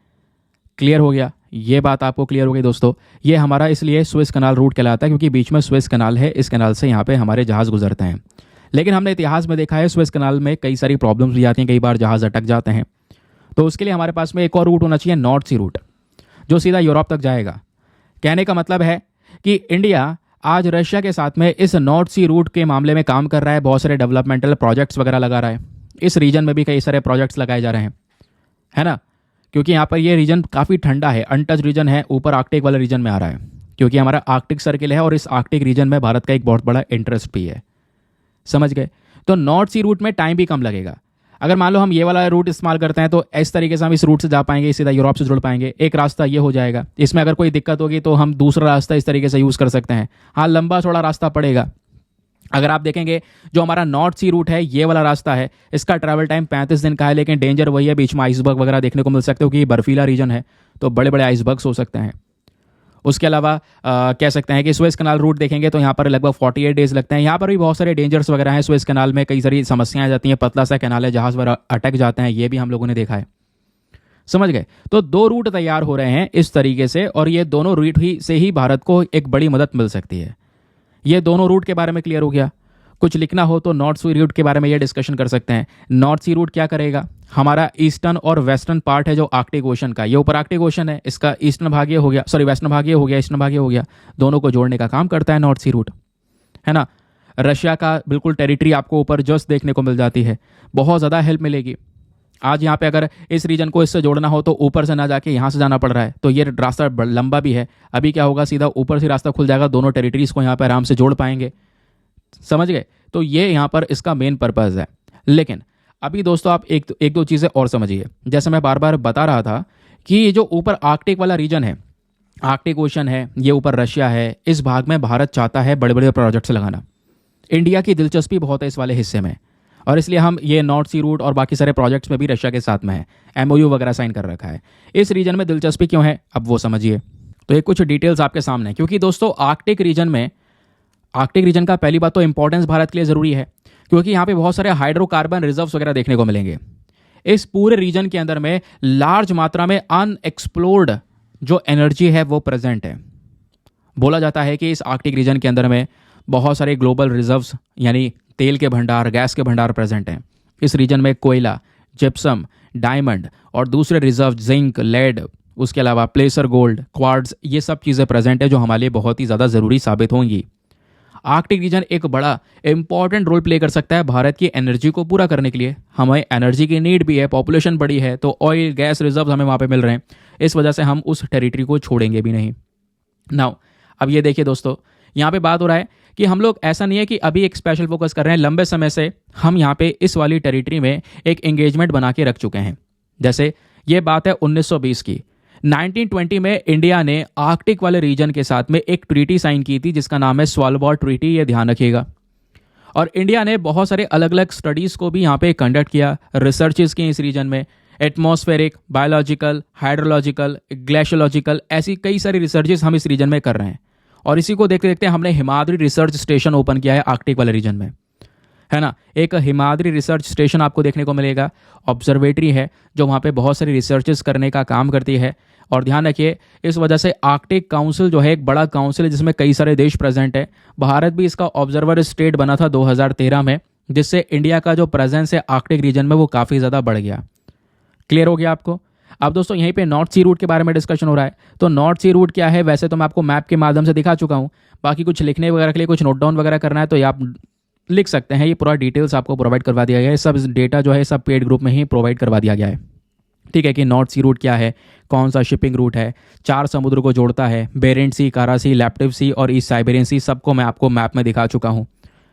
क्लियर हो गया? ये बात आपको क्लियर हो गई दोस्तों। ये हमारा इसलिए स्वेज कैनाल रूट कहलाता है क्योंकि बीच में स्वेज कैनाल है, इस कैनाल से यहाँ पे हमारे जहाज़ गुजरते हैं। लेकिन हमने इतिहास में देखा है स्वेज कैनाल में कई सारी प्रॉब्लम्स भी आती हैं, कई बार जहाज़ अटक जाते हैं। तो उसके लिए हमारे पास में एक और रूट होना चाहिए, नॉर्थ सी रूट, जो सीधा यूरोप तक जाएगा। कहने का मतलब है कि इंडिया आज रशिया के साथ में इस नॉर्थ सी रूट के मामले में काम कर रहा है, बहुत सारे डेवलपमेंटल प्रोजेक्ट्स वगैरह लगा रहा है। इस रीजन में भी कई सारे प्रोजेक्ट्स लगाए जा रहे हैं, है ना, क्योंकि यहाँ पर ये रीजन काफ़ी ठंडा है, अनटच रीजन है, ऊपर आर्कटिक वाले रीजन में आ रहा है, क्योंकि हमारा आर्कटिक सर्किल है और इस आर्कटिक रीजन में भारत का एक बहुत बड़ा इंटरेस्ट भी है। समझ गए? तो नॉर्थ सी रूट में टाइम भी कम लगेगा। अगर मान लो हम ये वाला रूट इस्तेमाल करते हैं तो इस तरीके से हम इस रूट से जा पाएंगे, सीधा यूरोप से जुड़ पाएंगे। एक रास्ता ये हो जाएगा। इसमें अगर कोई दिक्कत होगी तो हम दूसरा रास्ता इस तरीके से यूज़ कर सकते हैं। हाँ, लंबा थोड़ा रास्ता पड़ेगा। अगर आप देखेंगे जो हमारा नॉर्थ सी रूट है, ये वाला रास्ता है, इसका ट्रैवल टाइम 35 दिन का है, लेकिन डेंजर वही है, बीच में आइसबर्ग वगैरह देखने को मिल सकते हो, कि बर्फीला रीजन है तो बड़े बड़े आइसबर्ग्स हो सकते हैं। उसके अलावा कह सकते हैं कि स्वेज कैनाल रूट देखेंगे तो यहाँ पर लगभग 48 डेज लगते हैं। यहाँ पर भी बहुत सारे डेंजर्स वगैरह हैं। स्वेज कैनाल में कई सारी समस्याएं आ जाती हैं, पतला सा कैनाल है, जहाज वगैरह अटक जाते हैं, ये भी हम लोगों ने देखा है। समझ गए? तो दो रूट तैयार हो रहे हैं इस तरीके से, और ये दोनों रूट ही से ही भारत को एक बड़ी मदद मिल सकती है। ये दोनों रूट के बारे में क्लियर हो गया। कुछ लिखना हो तो नॉर्थ सी रूट के बारे में ये डिस्कशन कर सकते हैं। नॉर्थ सी रूट क्या करेगा, हमारा ईस्टर्न और वेस्टर्न पार्ट है जो आर्कटिक ओशन का, ये ऊपर आर्कटिक ओशन है, इसका ईस्टर्न भाग ये हो गया, सॉरी वेस्टर्न भाग ये हो गया, ईस्टर्न भाग ये हो गया, दोनों को जोड़ने का काम करता है नॉर्थ सी रूट, है ना। रशिया का बिल्कुल टेरिटरी आपको ऊपर जस्ट देखने को मिल जाती है, बहुत ज़्यादा हेल्प मिलेगी। आज यहाँ पे अगर इस रीजन को इससे जोड़ना हो तो ऊपर से ना जाके यहाँ से जाना पड़ रहा है, तो ये रास्ता लंबा भी है। अभी क्या होगा, सीधा ऊपर से रास्ता खुल जाएगा, दोनों टेरिटरीज को यहाँ पे आराम से जोड़ पाएंगे। समझ गए? तो ये यहाँ पर इसका मेन पर्पज़ है। लेकिन अभी दोस्तों आप एक दो चीज़ें और समझिए। जैसे मैं बार बार बता रहा था कि ये जो ऊपर आर्कटिक वाला रीजन है, आर्कटिक ओशन है, ये ऊपर रशिया है, इस भाग में भारत चाहता है बड़े बड़े प्रोजेक्ट्स लगाना। इंडिया की दिलचस्पी बहुत है इस वाले हिस्से में, और इसलिए हम ये नॉर्थ सी रूट और बाकी सारे प्रोजेक्ट्स में भी रशिया के साथ में है, MOU वगैरह साइन कर रखा है। इस रीजन में दिलचस्पी क्यों है, अब वो समझिए। तो ये कुछ डिटेल्स आपके सामने, क्योंकि दोस्तों आर्कटिक रीजन का पहली बात तो इंपॉर्टेंस भारत के लिए ज़रूरी है, क्योंकि यहाँ पे बहुत सारे हाइड्रोकार्बन रिजर्व्स वगैरह देखने को मिलेंगे। इस पूरे रीजन के अंदर में लार्ज मात्रा में अनएक्सप्लोर्ड जो एनर्जी है वो प्रेजेंट है। बोला जाता है कि इस आर्कटिक रीजन के अंदर में बहुत सारे ग्लोबल रिजर्व्स यानी तेल के भंडार, गैस के भंडार प्रेजेंट हैं। इस रीजन में कोयला, जिप्सम, डायमंड और दूसरे रिजर्व जिंक, लेड, उसके अलावा प्लेसर गोल्ड, क्वार्ट्ज, ये सब चीज़ें प्रेजेंट है जो हमारे लिए बहुत ही ज़्यादा ज़रूरी साबित होंगी। आर्कटिक रीजन एक बड़ा इंपॉर्टेंट रोल प्ले कर सकता है भारत की एनर्जी को पूरा करने के लिए। हमें एनर्जी की नीड भी है, पॉपुलेशन बड़ी है, तो ऑयल गैस रिजर्व हमें वहाँ पे मिल रहे हैं। इस वजह से हम उस टेरिटरी को छोड़ेंगे भी नहीं। नाउ अब ये देखिए दोस्तों, यहाँ पे बात हो रहा है कि हम लोग, ऐसा नहीं है कि अभी एक स्पेशल फोकस कर रहे हैं, लंबे समय से हम यहाँ पे इस वाली टेरिटरी में एक एंगेजमेंट बना के रख चुके हैं। जैसे ये बात है 1920 की, 1920 में इंडिया ने आर्कटिक वाले रीजन के साथ में एक ट्रीटी साइन की थी जिसका नाम है स्वालबार्ड ट्रीटी, ये ध्यान रखिएगा। और इंडिया ने बहुत सारे अलग अलग स्टडीज़ को भी यहाँ पे कंडक्ट किया, रिसर्चेस की इस रीजन में, एटमॉस्फेरिक, बायोलॉजिकल, हाइड्रोलॉजिकल, ग्लेशियोलॉजिकल, ऐसी कई सारी रिसर्चेस हम इस रीजन में कर रहे हैं। और इसी को देखते देखते हमने हिमाद्री रिसर्च स्टेशन ओपन किया है आर्कटिक वाले रीजन में, है ना। एक हिमाद्री रिसर्च स्टेशन आपको देखने को मिलेगा, ऑब्जर्वेटरी है जो वहाँ पे बहुत सारी रिसर्चेस करने का काम करती है। और ध्यान रखिए, इस वजह से आर्कटिक काउंसिल जो है एक बड़ा काउंसिल है जिसमें कई सारे देश प्रेजेंट है। भारत भी इसका ऑब्जर्वर स्टेट बना था 2013 में, जिससे इंडिया का जो प्रेजेंस है आर्कटिक रीजन में वो काफ़ी ज़्यादा बढ़ गया। क्लियर हो गया आपको? अब दोस्तों यहीं पे नॉर्थ सी रूट के बारे में डिस्कशन हो रहा है। तो नॉर्थ सी रूट क्या है, वैसे तो मैं आपको मैप के माध्यम से दिखा चुका हूँ। बाकी कुछ लिखने वगैरह के लिए, कुछ नोट डाउन वगैरह करना है तो ये आप लिख सकते हैं, ये पूरा डिटेल्स आपको प्रोवाइड करवा दिया गया है। सब डेटा जो है सब पेड ग्रुप में ही प्रोवाइड करवा दिया गया है। ठीक है कि नॉर्थ सी रूट क्या है, कौन सा शिपिंग रूट है, 4 समुद्र को जोड़ता है, बेरेंट सी, कारा सी, लैप्टिव सी और ईस्ट साइबेरियन सी, सबको मैं आपको मैप में दिखा चुका हूँ,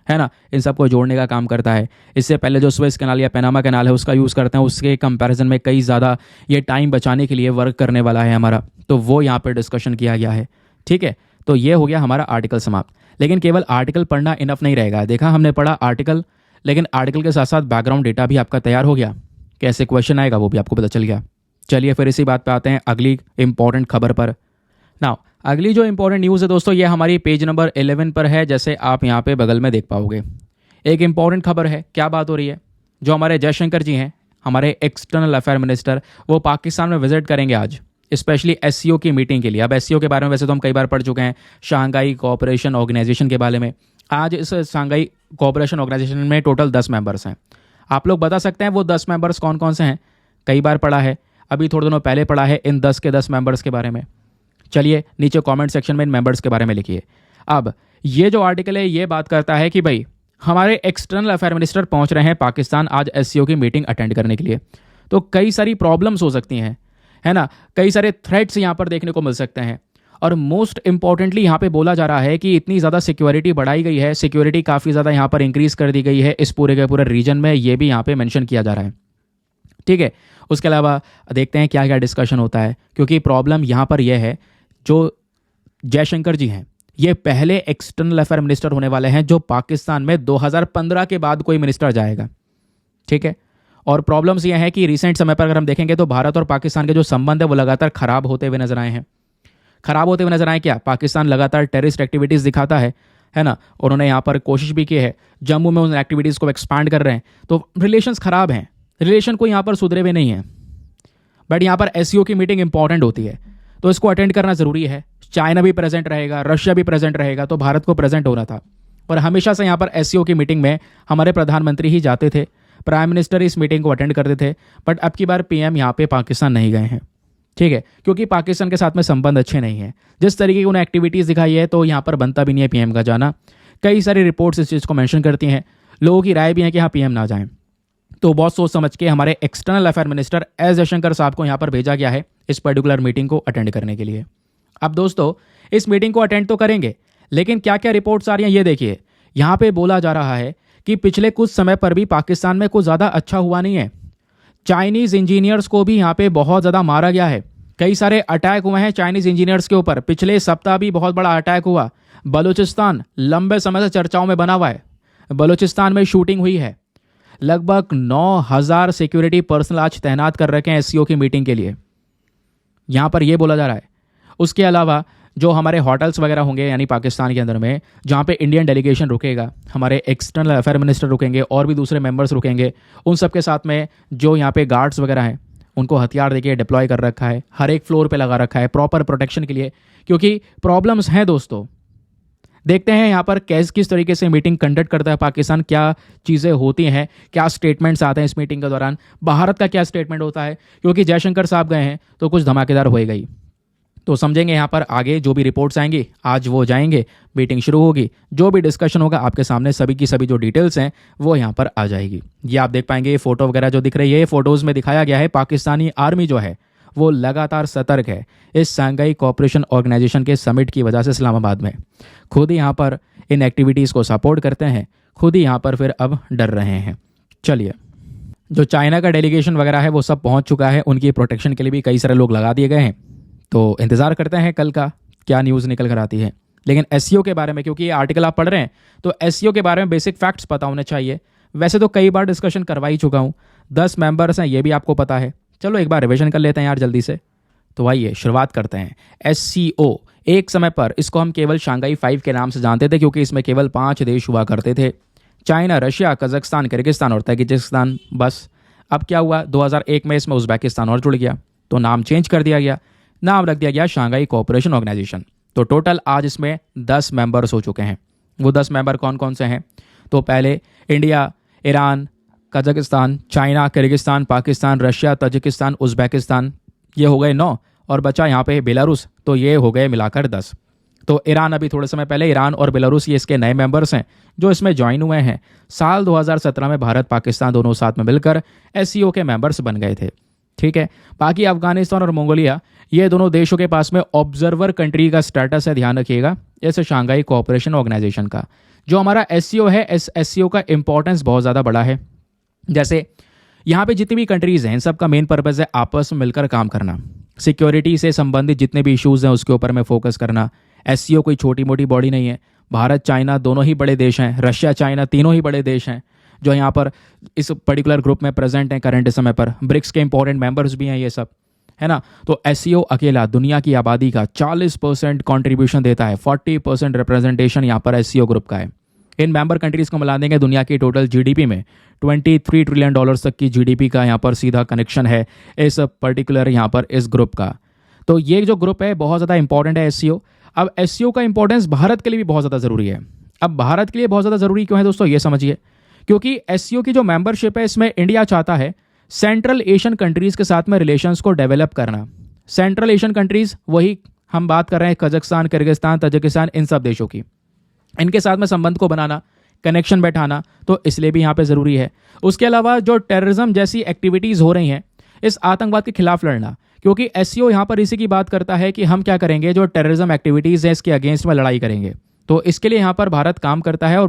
है ना। इन सबको जोड़ने का काम करता है। इससे पहले जो स्वेज कैनाल या पैनामा कैनाल है उसका यूज़ करते हैं, उसके कंपैरिजन में कई ज़्यादा ये टाइम बचाने के लिए वर्क करने वाला है हमारा, तो वो यहाँ पर डिस्कशन किया गया है। ठीक है, तो ये हो गया हमारा आर्टिकल समाप्त। लेकिन केवल आर्टिकल पढ़ना इनफ नहीं रहेगा। देखा हमने पढ़ा आर्टिकल, लेकिन आर्टिकल के साथ साथ बैकग्राउंड डेटा भी आपका तैयार हो गया, कैसे क्वेश्चन आएगा वो भी आपको पता चल गया। चलिए फिर इसी बात पे आते हैं अगली इंपॉर्टेंट खबर पर। नाउ अगली जो इंपॉर्टेंट न्यूज़ है दोस्तों, ये हमारी पेज नंबर 11 पर है, जैसे आप यहाँ पे बगल में देख पाओगे। एक इंपॉर्टेंट खबर है। क्या बात हो रही है, जो हमारे जयशंकर जी हैं, हमारे एक्सटर्नल अफेयर मिनिस्टर, वो पाकिस्तान में विजिट करेंगे आज, स्पेशली एससीओ की मीटिंग के लिए। अब एससीओ के बारे में वैसे तो हम कई बार पढ़ चुके हैं, शंघाई कोऑपरेशन ऑर्गेनाइजेशन के बारे में। आज इस शंघाई कोऑपरेशन ऑर्गेनाइजेशन में टोटल 10 मेंबर्स हैं। आप लोग बता सकते हैं वो 10 मेंबर्स कौन कौन से हैं? कई बार पढ़ा है, अभी थोड़े दिनों पहले पढ़ा है इन 10 के 10 मेंबर्स के बारे में। चलिए नीचे कमेंट सेक्शन में इन मेंबर्स के बारे में लिखिए। अब ये जो आर्टिकल है ये बात करता है कि भाई हमारे एक्सटर्नल अफेयर मिनिस्टर पहुंच रहे हैं पाकिस्तान आज एससीओ की मीटिंग अटेंड करने के लिए, तो कई सारी प्रॉब्लम्स हो सकती हैं, है ना, कई सारे थ्रेट्स यहाँ पर देखने को मिल सकते हैं। और मोस्ट इंपॉर्टेंटली यहाँ पे बोला जा रहा है कि इतनी ज़्यादा सिक्योरिटी बढ़ाई गई है, सिक्योरिटी काफ़ी ज़्यादा यहाँ पर इंक्रीज़ कर दी गई है इस पूरे के पूरे रीजन में, ये भी यहाँ पे मेंशन किया जा रहा है। ठीक है, उसके अलावा देखते हैं क्या क्या डिस्कशन होता है, क्योंकि प्रॉब्लम यहाँ पर यह है, जो जयशंकर जी हैं ये पहले एक्सटर्नल अफेयर मिनिस्टर होने वाले हैं जो पाकिस्तान में 2015 के बाद कोई मिनिस्टर जाएगा। ठीक है, और प्रॉब्लम्स ये हैं कि रिसेंट समय पर अगर हम देखेंगे तो भारत और पाकिस्तान के जो संबंध है वो लगातार खराब होते हुए नजर आए हैं। खराब होते हुए नजर आए क्या? पाकिस्तान लगातार टेररिस्ट एक्टिविटीज़ दिखाता है ना। उन्होंने यहाँ पर कोशिश भी की है, जम्मू में उन एक्टिविटीज़ को एक्सपांड कर रहे हैं, तो रिलेशंस खराब हैं, रिलेशन को यहाँ पर सुधरे हुए नहीं है। बट यहाँ पर एससीओ की मीटिंग इंपॉर्टेंट होती है तो इसको अटेंड करना ज़रूरी है। चाइना भी प्रेजेंट रहेगा, रशिया भी प्रेजेंट रहेगा, तो भारत को प्रेजेंट होना था। और हमेशा से यहाँ पर एससीओ की मीटिंग में हमारे प्रधानमंत्री ही जाते थे, प्राइम मिनिस्टर इस मीटिंग को अटेंड करते थे। बट अब की बार पीएम यहाँ पे पाकिस्तान नहीं गए हैं। ठीक है, क्योंकि पाकिस्तान के साथ में संबंध अच्छे नहीं हैं। जिस तरीके की उन्हें एक्टिविटीज़ दिखाई है तो यहाँ पर बनता भी नहीं है पीएम का जाना। कई सारी रिपोर्ट्स इस चीज़ को मेंशन करती हैं, लोगों की राय भी है कि हाँ पीएम ना जाएं। तो बहुत सोच समझ के हमारे external affair minister S Jaishankar साहब को यहाँ पर भेजा गया है इस पर्टिकुलर मीटिंग को अटेंड करने के लिए। अब दोस्तों इस मीटिंग को अटेंड तो करेंगे, लेकिन क्या क्या रिपोर्ट्स आ रही हैं ये देखिए। यहाँ पे बोला जा रहा है कि पिछले कुछ समय पर भी पाकिस्तान में कुछ ज़्यादा अच्छा हुआ नहीं है। चाइनीज़ इंजीनियर्स को भी यहाँ पे बहुत ज़्यादा मारा गया है। कई सारे अटैक हुए हैं चाइनीज़ इंजीनियर्स के ऊपर। पिछले सप्ताह भी बहुत बड़ा अटैक हुआ। बलूचिस्तान लंबे समय से चर्चाओं में बना हुआ है। बलूचिस्तान में शूटिंग हुई है। लगभग 9,000 सिक्योरिटी पर्सनल आज तैनात कर रखे हैं एससीओ की मीटिंग के लिए, यहाँ पर यह बोला जा रहा है। उसके अलावा जो हमारे होटल्स वगैरह होंगे यानी पाकिस्तान के अंदर में, जहाँ पे इंडियन डेलीगेशन रुकेगा, हमारे एक्सटर्नल अफेयर मिनिस्टर रुकेंगे और भी दूसरे मेंबर्स रुकेंगे, उन सब के साथ में जो यहाँ पे गार्ड्स वगैरह हैं उनको हथियार देके डिप्लॉय कर रखा है, हर एक फ्लोर पे लगा रखा है प्रॉपर प्रोटेक्शन के लिए, क्योंकि प्रॉब्लम्स हैं दोस्तों। देखते हैं यहाँ पर किस तरीके से मीटिंग कंडक्ट करता है पाकिस्तान, क्या चीज़ें होती हैं, क्या स्टेटमेंट्स आते हैं इस मीटिंग के दौरान, भारत का क्या स्टेटमेंट होता है, क्योंकि जयशंकर साहब गए हैं तो कुछ धमाकेदार होएगा ही। तो समझेंगे यहाँ पर आगे जो भी रिपोर्ट्स आएंगी, आज वो जाएंगे, मीटिंग शुरू होगी, जो भी डिस्कशन होगा आपके सामने सभी की सभी जो डिटेल्स हैं वो यहाँ पर आ जाएगी। ये आप देख पाएंगे, ये फोटो वगैरह जो दिख रही है, ये फोटोज़ में दिखाया गया है पाकिस्तानी आर्मी जो है वो लगातार सतर्क है इस शंघाई कोऑपरेशन ऑर्गेनाइजेशन के समिट की वजह से। इस्लामाबाद में खुद ही यहाँ पर इन एक्टिविटीज़ को सपोर्ट करते हैं, खुद ही यहाँ पर फिर अब डर रहे हैं। चलिए, जो चाइना का डेलीगेशन वगैरह है वो सब पहुँच चुका है, उनकी प्रोटेक्शन के लिए भी कई सारे लोग लगा दिए गए हैं। तो इंतज़ार करते हैं कल का क्या न्यूज़ निकल कर आती है। लेकिन एससीओ के बारे में, क्योंकि ये आर्टिकल आप पढ़ रहे हैं तो एससीओ के बारे में बेसिक फैक्ट्स पता होने चाहिए। वैसे तो कई बार डिस्कशन करवा ही चुका हूँ, 10 मेंबर्स हैं ये भी आपको पता है। चलो एक बार रिवीजन कर लेते हैं यार जल्दी से। तो आइए शुरुआत करते हैं। एससीओ, एक समय पर इसको हम केवल शंघाई 5 के नाम से जानते थे, क्योंकि इसमें केवल 5 देश हुआ करते थे, चाइना, रशिया, कजाकिस्तान, किर्गिस्तान और ताजिकिस्तान। बस अब क्या हुआ, 2001 में इसमें उज़्बेकिस्तान और जुड़ गया, तो नाम चेंज कर दिया गया, नाम रख दिया गया शंघाई कोऑपरेशन ऑर्गेनाइजेशन। तो टोटल आज इसमें 10 मेंबर्स हो चुके हैं। वो 10 मेंबर कौन कौन से हैं? तो पहले India, Iran, Kazakhstan, China, Kyrgyzstan, Pakistan, Russia, Tajikistan, Uzbekistan, ये हो गए 9, और बचा यहाँ पे बेलारूस, तो ये हो गए मिलाकर 10। तो ईरान अभी थोड़े समय पहले, ईरान और बेलारूस ये इसके नए मेंबर्स हैं जो इसमें ज्वाइन हुए हैं। साल 2017 में भारत पाकिस्तान दोनों साथ में मिलकर एससीओ के मेंबर्स बन गए थे। ठीक है, बाकी अफगानिस्तान और मंगोलिया ये दोनों देशों के पास में ऑब्जर्वर कंट्री का स्टेटस है, ध्यान रखिएगा, इस शंघाई कोऑपरेशन ऑर्गेनाइजेशन का। जो हमारा एससीओ है, इस एससीओ का इंपॉर्टेंस बहुत ज़्यादा बड़ा है। जैसे यहाँ पे जितनी भी कंट्रीज़ हैं, इन सब का मेन पर्पज़ है आपस में मिलकर काम करना, सिक्योरिटी से संबंधित जितने भी इश्यूज़ हैं उसके ऊपर में फोकस करना। एससीओ कोई छोटी मोटी बॉडी नहीं है। भारत चाइना दोनों ही बड़े देश हैं, रशिया चाइना तीनों ही बड़े देश हैं जो यहाँ पर इस पर्टिकुलर ग्रुप में प्रेजेंट हैं करंट समय पर। ब्रिक्स के इंपॉर्टेंट मेंबर्स भी हैं ये सब, है ना। तो एससीओ अकेला दुनिया की आबादी का 40% कॉन्ट्रीब्यूशन देता है, 40% रिप्रेजेंटेशन यहाँ पर एससीओ ग्रुप का है। इन मेंबर कंट्रीज़ को मिला देंगे, दुनिया की टोटल जीडीपी में $23 ट्रिलियन तक की जीडीपी का यहाँ पर सीधा कनेक्शन है इस पर्टिकुलर यहाँ पर इस ग्रुप का। तो ये जो ग्रुप है बहुत ज़्यादा इंपॉर्टेंट है एससीओ। अब एससीओ का इंपॉर्टेंस भारत के लिए भी बहुत ज़्यादा ज़रूरी है। अब भारत के लिए बहुत ज़्यादा ज़रूरी क्यों है दोस्तों, ये समझिए। क्योंकि एससीओ की जो मेंबरशिप है इसमें इंडिया चाहता है सेंट्रल एशियन कंट्रीज़ के साथ में रिलेशंस को डेवलप करना। सेंट्रल एशियन कंट्रीज़ वही हम बात कर रहे हैं, कजाकिस्तान, किर्गिस्तान, तजिकिस्तान, इन सब देशों की, इनके साथ में संबंध को बनाना, कनेक्शन बैठाना, तो इसलिए भी यहाँ पे ज़रूरी है। उसके अलावा जो टेररिज्म जैसी एक्टिविटीज़ हो रही हैं, इस आतंकवाद के खिलाफ लड़ना, क्योंकि एससीओ यहाँ पर इसी की बात करता है कि हम क्या करेंगे, जो टेररिज्म एक्टिविटीज़ है इसके अगेंस्ट में लड़ाई करेंगे। तो इसके लिए यहाँ पर भारत काम करता है और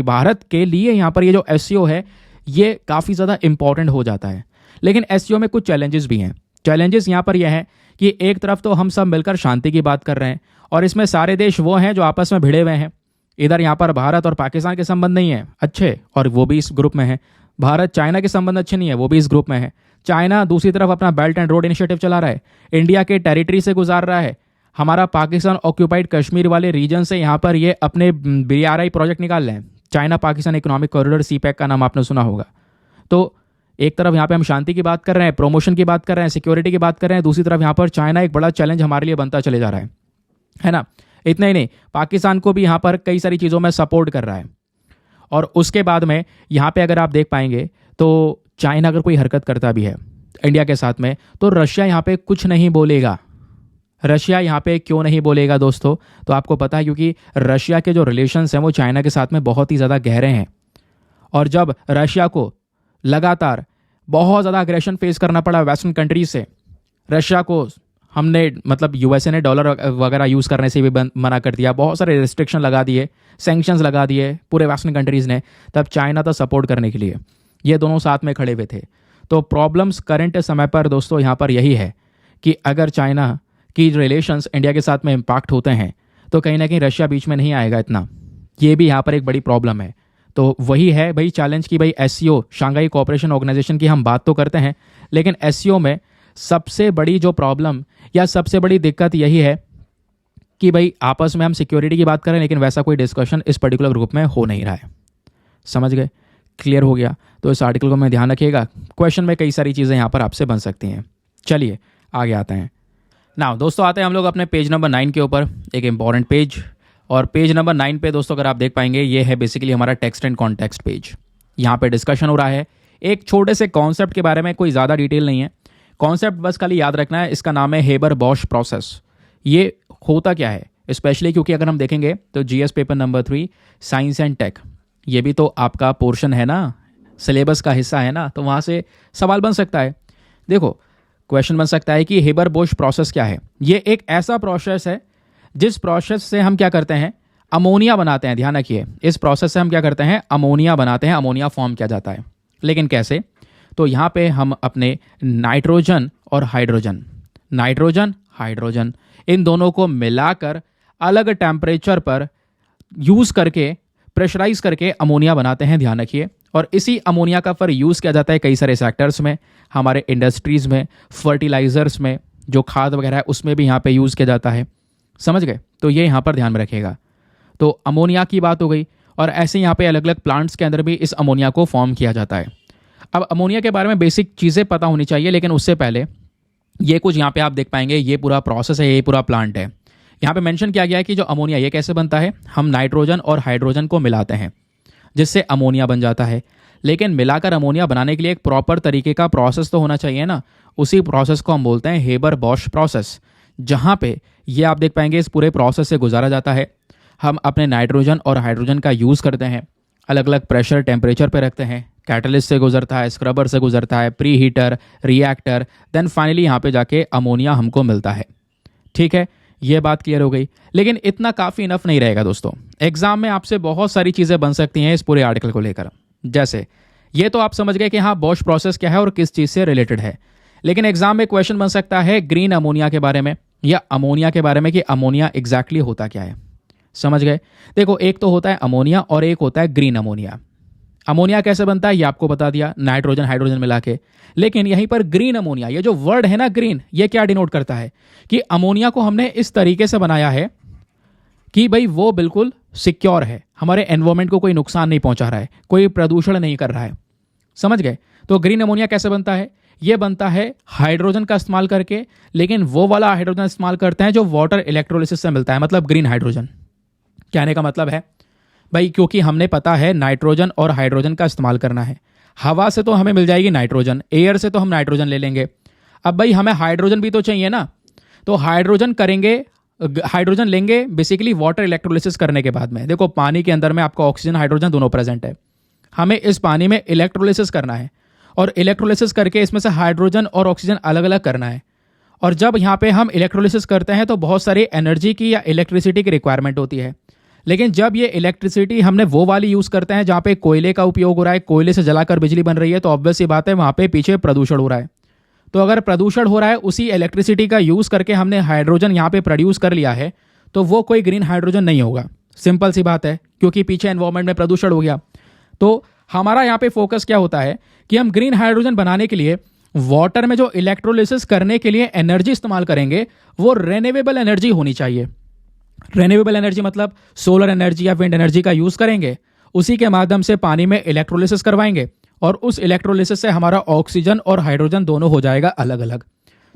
भारत के लिए यहाँ पर ये जो एससीओ है ये काफ़ी ज़्यादा इंपॉर्टेंट हो जाता है। लेकिन एससीओ में कुछ चैलेंजेस भी हैं। चैलेंजेस यहाँ पर यह है कि एक तरफ तो हम सब मिलकर शांति की बात कर रहे हैं और इसमें सारे देश वो हैं जो आपस में भिड़े हुए हैं। इधर यहाँ पर भारत और पाकिस्तान के संबंध नहीं है अच्छे, और वो भी इस ग्रुप में है। भारत चाइना के संबंध अच्छे नहीं है, वो भी इस ग्रुप में है। चाइना दूसरी तरफ अपना बेल्ट एंड रोड इनिशिएटिव चला रहा है, इंडिया के टेरिटरी से गुजार रहा है। हमारा पाकिस्तान ऑक्यूपाइड कश्मीर वाले रीजन से यहाँ पर ये अपने BRI प्रोजेक्ट निकाल रहे हैं, China Pakistan economic corridor, CPEC का नाम आपने सुना होगा। तो एक तरफ यहाँ पे हम शांति की बात कर रहे हैं, प्रमोशन की बात कर रहे हैं, सिक्योरिटी की बात कर रहे हैं, दूसरी तरफ यहाँ पर चाइना एक बड़ा चैलेंज हमारे लिए बनता चले जा रहा है ना। इतना ही नहीं, पाकिस्तान को भी यहाँ पर कई सारी चीज़ों में सपोर्ट कर रहा है। और उसके बाद में यहाँ पे अगर आप देख पाएंगे तो चाइना अगर कोई हरकत करता भी है इंडिया के साथ में, तो रशिया यहाँ पे कुछ नहीं बोलेगा। रशिया यहाँ पे क्यों नहीं बोलेगा दोस्तों, तो आपको पता है क्योंकि रशिया के जो रिलेशंस हैं वो चाइना के साथ में बहुत ही ज़्यादा गहरे हैं। और जब रशिया को लगातार बहुत ज़्यादा अग्रेशन फेस करना पड़ा वेस्टर्न कंट्रीज से, रशिया को हमने मतलब यूएसए ने डॉलर वगैरह यूज़ करने से भी मना कर दिया, बहुत सारे रिस्ट्रिक्शन लगा दिए, सैंक्शंस लगा दिए पूरे वेस्टर्न कंट्रीज़ ने, तब चाइना था सपोर्ट करने के लिए, ये दोनों साथ में खड़े हुए थे। तो प्रॉब्लम्स करंट समय पर दोस्तों यहाँ पर यही है कि अगर चाइना की रिलेशंस इंडिया के साथ में इम्पैक्ट होते हैं तो कहीं ना कहीं रशिया बीच में नहीं आएगा इतना, ये भी यहाँ पर एक बड़ी प्रॉब्लम है। तो वही है भाई चैलेंज की भाई एससीओ शंघाई कोऑपरेशन ऑर्गेनाइजेशन की हम बात तो करते हैं, लेकिन एससीओ में सबसे बड़ी जो प्रॉब्लम या सबसे बड़ी दिक्कत यही है कि भाई आपस में हम सिक्योरिटी की बात करें लेकिन वैसा कोई डिस्कशन इस पर्टिकुलर ग्रुप में हो नहीं रहा है। समझ गए, क्लियर हो गया। तो इस आर्टिकल को मैं ध्यान रखिएगा, क्वेश्चन में कई सारी चीज़ें यहाँ पर आपसे बन सकती हैं। चलिए आगे आते हैं। नाउ दोस्तों आते हैं हम लोग अपने पेज नंबर 9 के ऊपर, एक इंपॉर्टेंट पेज। और पेज नंबर 9 पे दोस्तों अगर आप देख पाएंगे ये है बेसिकली हमारा टेक्स्ट एंड कॉन्टेक्स्ट पेज। यहाँ पे डिस्कशन हो रहा है एक छोटे से कॉन्सेप्ट के बारे में, कोई ज़्यादा डिटेल नहीं है, कॉन्सेप्ट बस खाली याद रखना है। इसका नाम है हेबर बॉश प्रोसेस। ये होता क्या है स्पेशली क्योंकि अगर हम देखेंगे तो GS paper number 3 science and tech, ये भी तो आपका पोर्शन है ना, सिलेबस का हिस्सा है ना, तो वहाँ से सवाल बन सकता है। देखो क्वेश्चन बन सकता है कि हेबर बॉश प्रोसेस क्या है। ये एक ऐसा प्रोसेस है जिस प्रोसेस से हम क्या करते हैं, अमोनिया बनाते हैं। ध्यान रखिए, इस प्रोसेस से हम क्या करते हैं, अमोनिया बनाते हैं, अमोनिया फॉर्म किया जाता है। लेकिन कैसे, तो यहाँ पे हम अपने नाइट्रोजन और हाइड्रोजन इन दोनों को मिलाकर अलग टेम्परेचर पर यूज़ करके प्रेशराइज करके अमोनिया बनाते हैं। ध्यान रखिए, और इसी अमोनिया का फिर यूज़ किया जाता है कई सारे सेक्टर्स में, हमारे इंडस्ट्रीज़ में, फर्टिलाइजर्स में, जो खाद वगैरह है उसमें भी यहाँ पे यूज़ किया जाता है। समझ गए, तो ये यहाँ पर ध्यान में रखिएगा। तो अमोनिया की बात हो गई, और ऐसे यहाँ पे अलग अलग प्लांट्स के अंदर भी इस अमोनिया को फॉर्म किया जाता है। अब अमोनिया के बारे में बेसिक चीज़ें पता होनी चाहिए, लेकिन उससे पहले ये कुछ यहाँ पे आप देख पाएंगे, ये पूरा प्रोसेस है, ये पूरा प्लांट है। यहाँ पे मेंशन किया गया है कि जो अमोनिया ये कैसे बनता है, हम नाइट्रोजन और हाइड्रोजन को मिलाते हैं जिससे अमोनिया बन जाता है। लेकिन मिलाकर अमोनिया बनाने के लिए एक प्रॉपर तरीके का प्रोसेस तो होना चाहिए ना, उसी प्रोसेस को हम बोलते हैं हेबर बॉश प्रोसेस, जहाँ पे ये आप देख पाएंगे इस पूरे प्रोसेस से गुजारा जाता है। हम अपने नाइट्रोजन और हाइड्रोजन का यूज़ करते हैं, अलग अलग प्रेशर टेम्परेचर पे रखते हैं, कैटलिस्ट से गुजरता है, स्क्रबर से गुजरता है, pre heater, reactor, then finally यहाँ पे जाके अमोनिया हमको मिलता है। ठीक है, ये बात क्लियर हो गई। लेकिन इतना काफ़ी इनफ नहीं रहेगा दोस्तों। एग्जाम में आपसे बहुत सारी चीज़ें बन सकती हैं इस पूरे आर्टिकल को लेकर। जैसे ये तो आप समझ गए कि हाँ बॉश प्रोसेस क्या है और किस चीज़ से रिलेटेड है, लेकिन एग्जाम में क्वेश्चन बन सकता है ग्रीन अमोनिया के बारे में या अमोनिया के बारे में कि अमोनिया एग्जैक्टली होता क्या है। समझ गए? देखो, एक तो होता है अमोनिया और एक होता है ग्रीन अमोनिया। अमोनिया कैसे बनता है ये आपको बता दिया, नाइट्रोजन हाइड्रोजन मिला के। लेकिन यहीं पर ग्रीन अमोनिया, ये जो वर्ड है ना ग्रीन, ये क्या डिनोट करता है कि अमोनिया को हमने इस तरीके से बनाया है कि भाई वो बिल्कुल सिक्योर है, हमारे एनवायरमेंट को कोई नुकसान नहीं पहुंचा रहा है, कोई प्रदूषण नहीं कर रहा है। समझ गए? तो ग्रीन अमोनिया कैसे बनता है? ये बनता है हाइड्रोजन का इस्तेमाल करके, लेकिन वो वाला हाइड्रोजन इस्तेमाल करते हैं जो वाटर इलेक्ट्रोलिसिस से मिलता है, मतलब ग्रीन हाइड्रोजन। कहने का मतलब है भाई, क्योंकि हमने पता है नाइट्रोजन और हाइड्रोजन का इस्तेमाल करना है। हवा से तो हमें मिल जाएगी नाइट्रोजन, एयर से तो हम नाइट्रोजन ले लेंगे। अब भाई हमें हाइड्रोजन भी तो चाहिए ना, तो हाइड्रोजन करेंगे, हाइड्रोजन लेंगे बेसिकली वाटर इलेक्ट्रोलिसिस करने के बाद में। देखो, पानी के अंदर में आपका ऑक्सीजन हाइड्रोजन दोनों प्रेजेंट है, हमें इस पानी में इलेक्ट्रोलिसिस करना है और इलेक्ट्रोलिसिस करके इसमें से हाइड्रोजन और ऑक्सीजन अलग अलग करना है। और जब यहाँ पे हम इलेक्ट्रोलिसिस करते हैं तो बहुत सारी एनर्जी की या इलेक्ट्रिसिटी की रिक्वायरमेंट होती है। लेकिन जब ये इलेक्ट्रिसिटी हमने वो वाली यूज़ करते हैं जहाँ पे कोयले का उपयोग हो रहा है, कोयले से जलाकर बिजली बन रही है, तो ऑब्वियस सी बात है वहाँ पे पीछे प्रदूषण हो रहा है। तो अगर प्रदूषण हो रहा है, उसी इलेक्ट्रिसिटी का यूज़ करके हमने हाइड्रोजन यहाँ पे प्रोड्यूस कर लिया है, तो वो कोई ग्रीन हाइड्रोजन नहीं होगा। सिंपल सी बात है, क्योंकि पीछे एनवायरमेंट में प्रदूषण हो गया। तो हमारा यहाँ पे फोकस क्या होता है कि हम ग्रीन हाइड्रोजन बनाने के लिए वाटर में जो इलेक्ट्रोलिसिस करने के लिए एनर्जी इस्तेमाल करेंगे वो रिन्यूएबल एनर्जी होनी चाहिए। रिन्यूएबल एनर्जी मतलब सोलर एनर्जी या विंड एनर्जी का यूज़ करेंगे, उसी के माध्यम से पानी में इलेक्ट्रोलिसिस करवाएंगे और उस इलेक्ट्रोलिसिस से हमारा ऑक्सीजन और हाइड्रोजन दोनों हो जाएगा अलग अलग।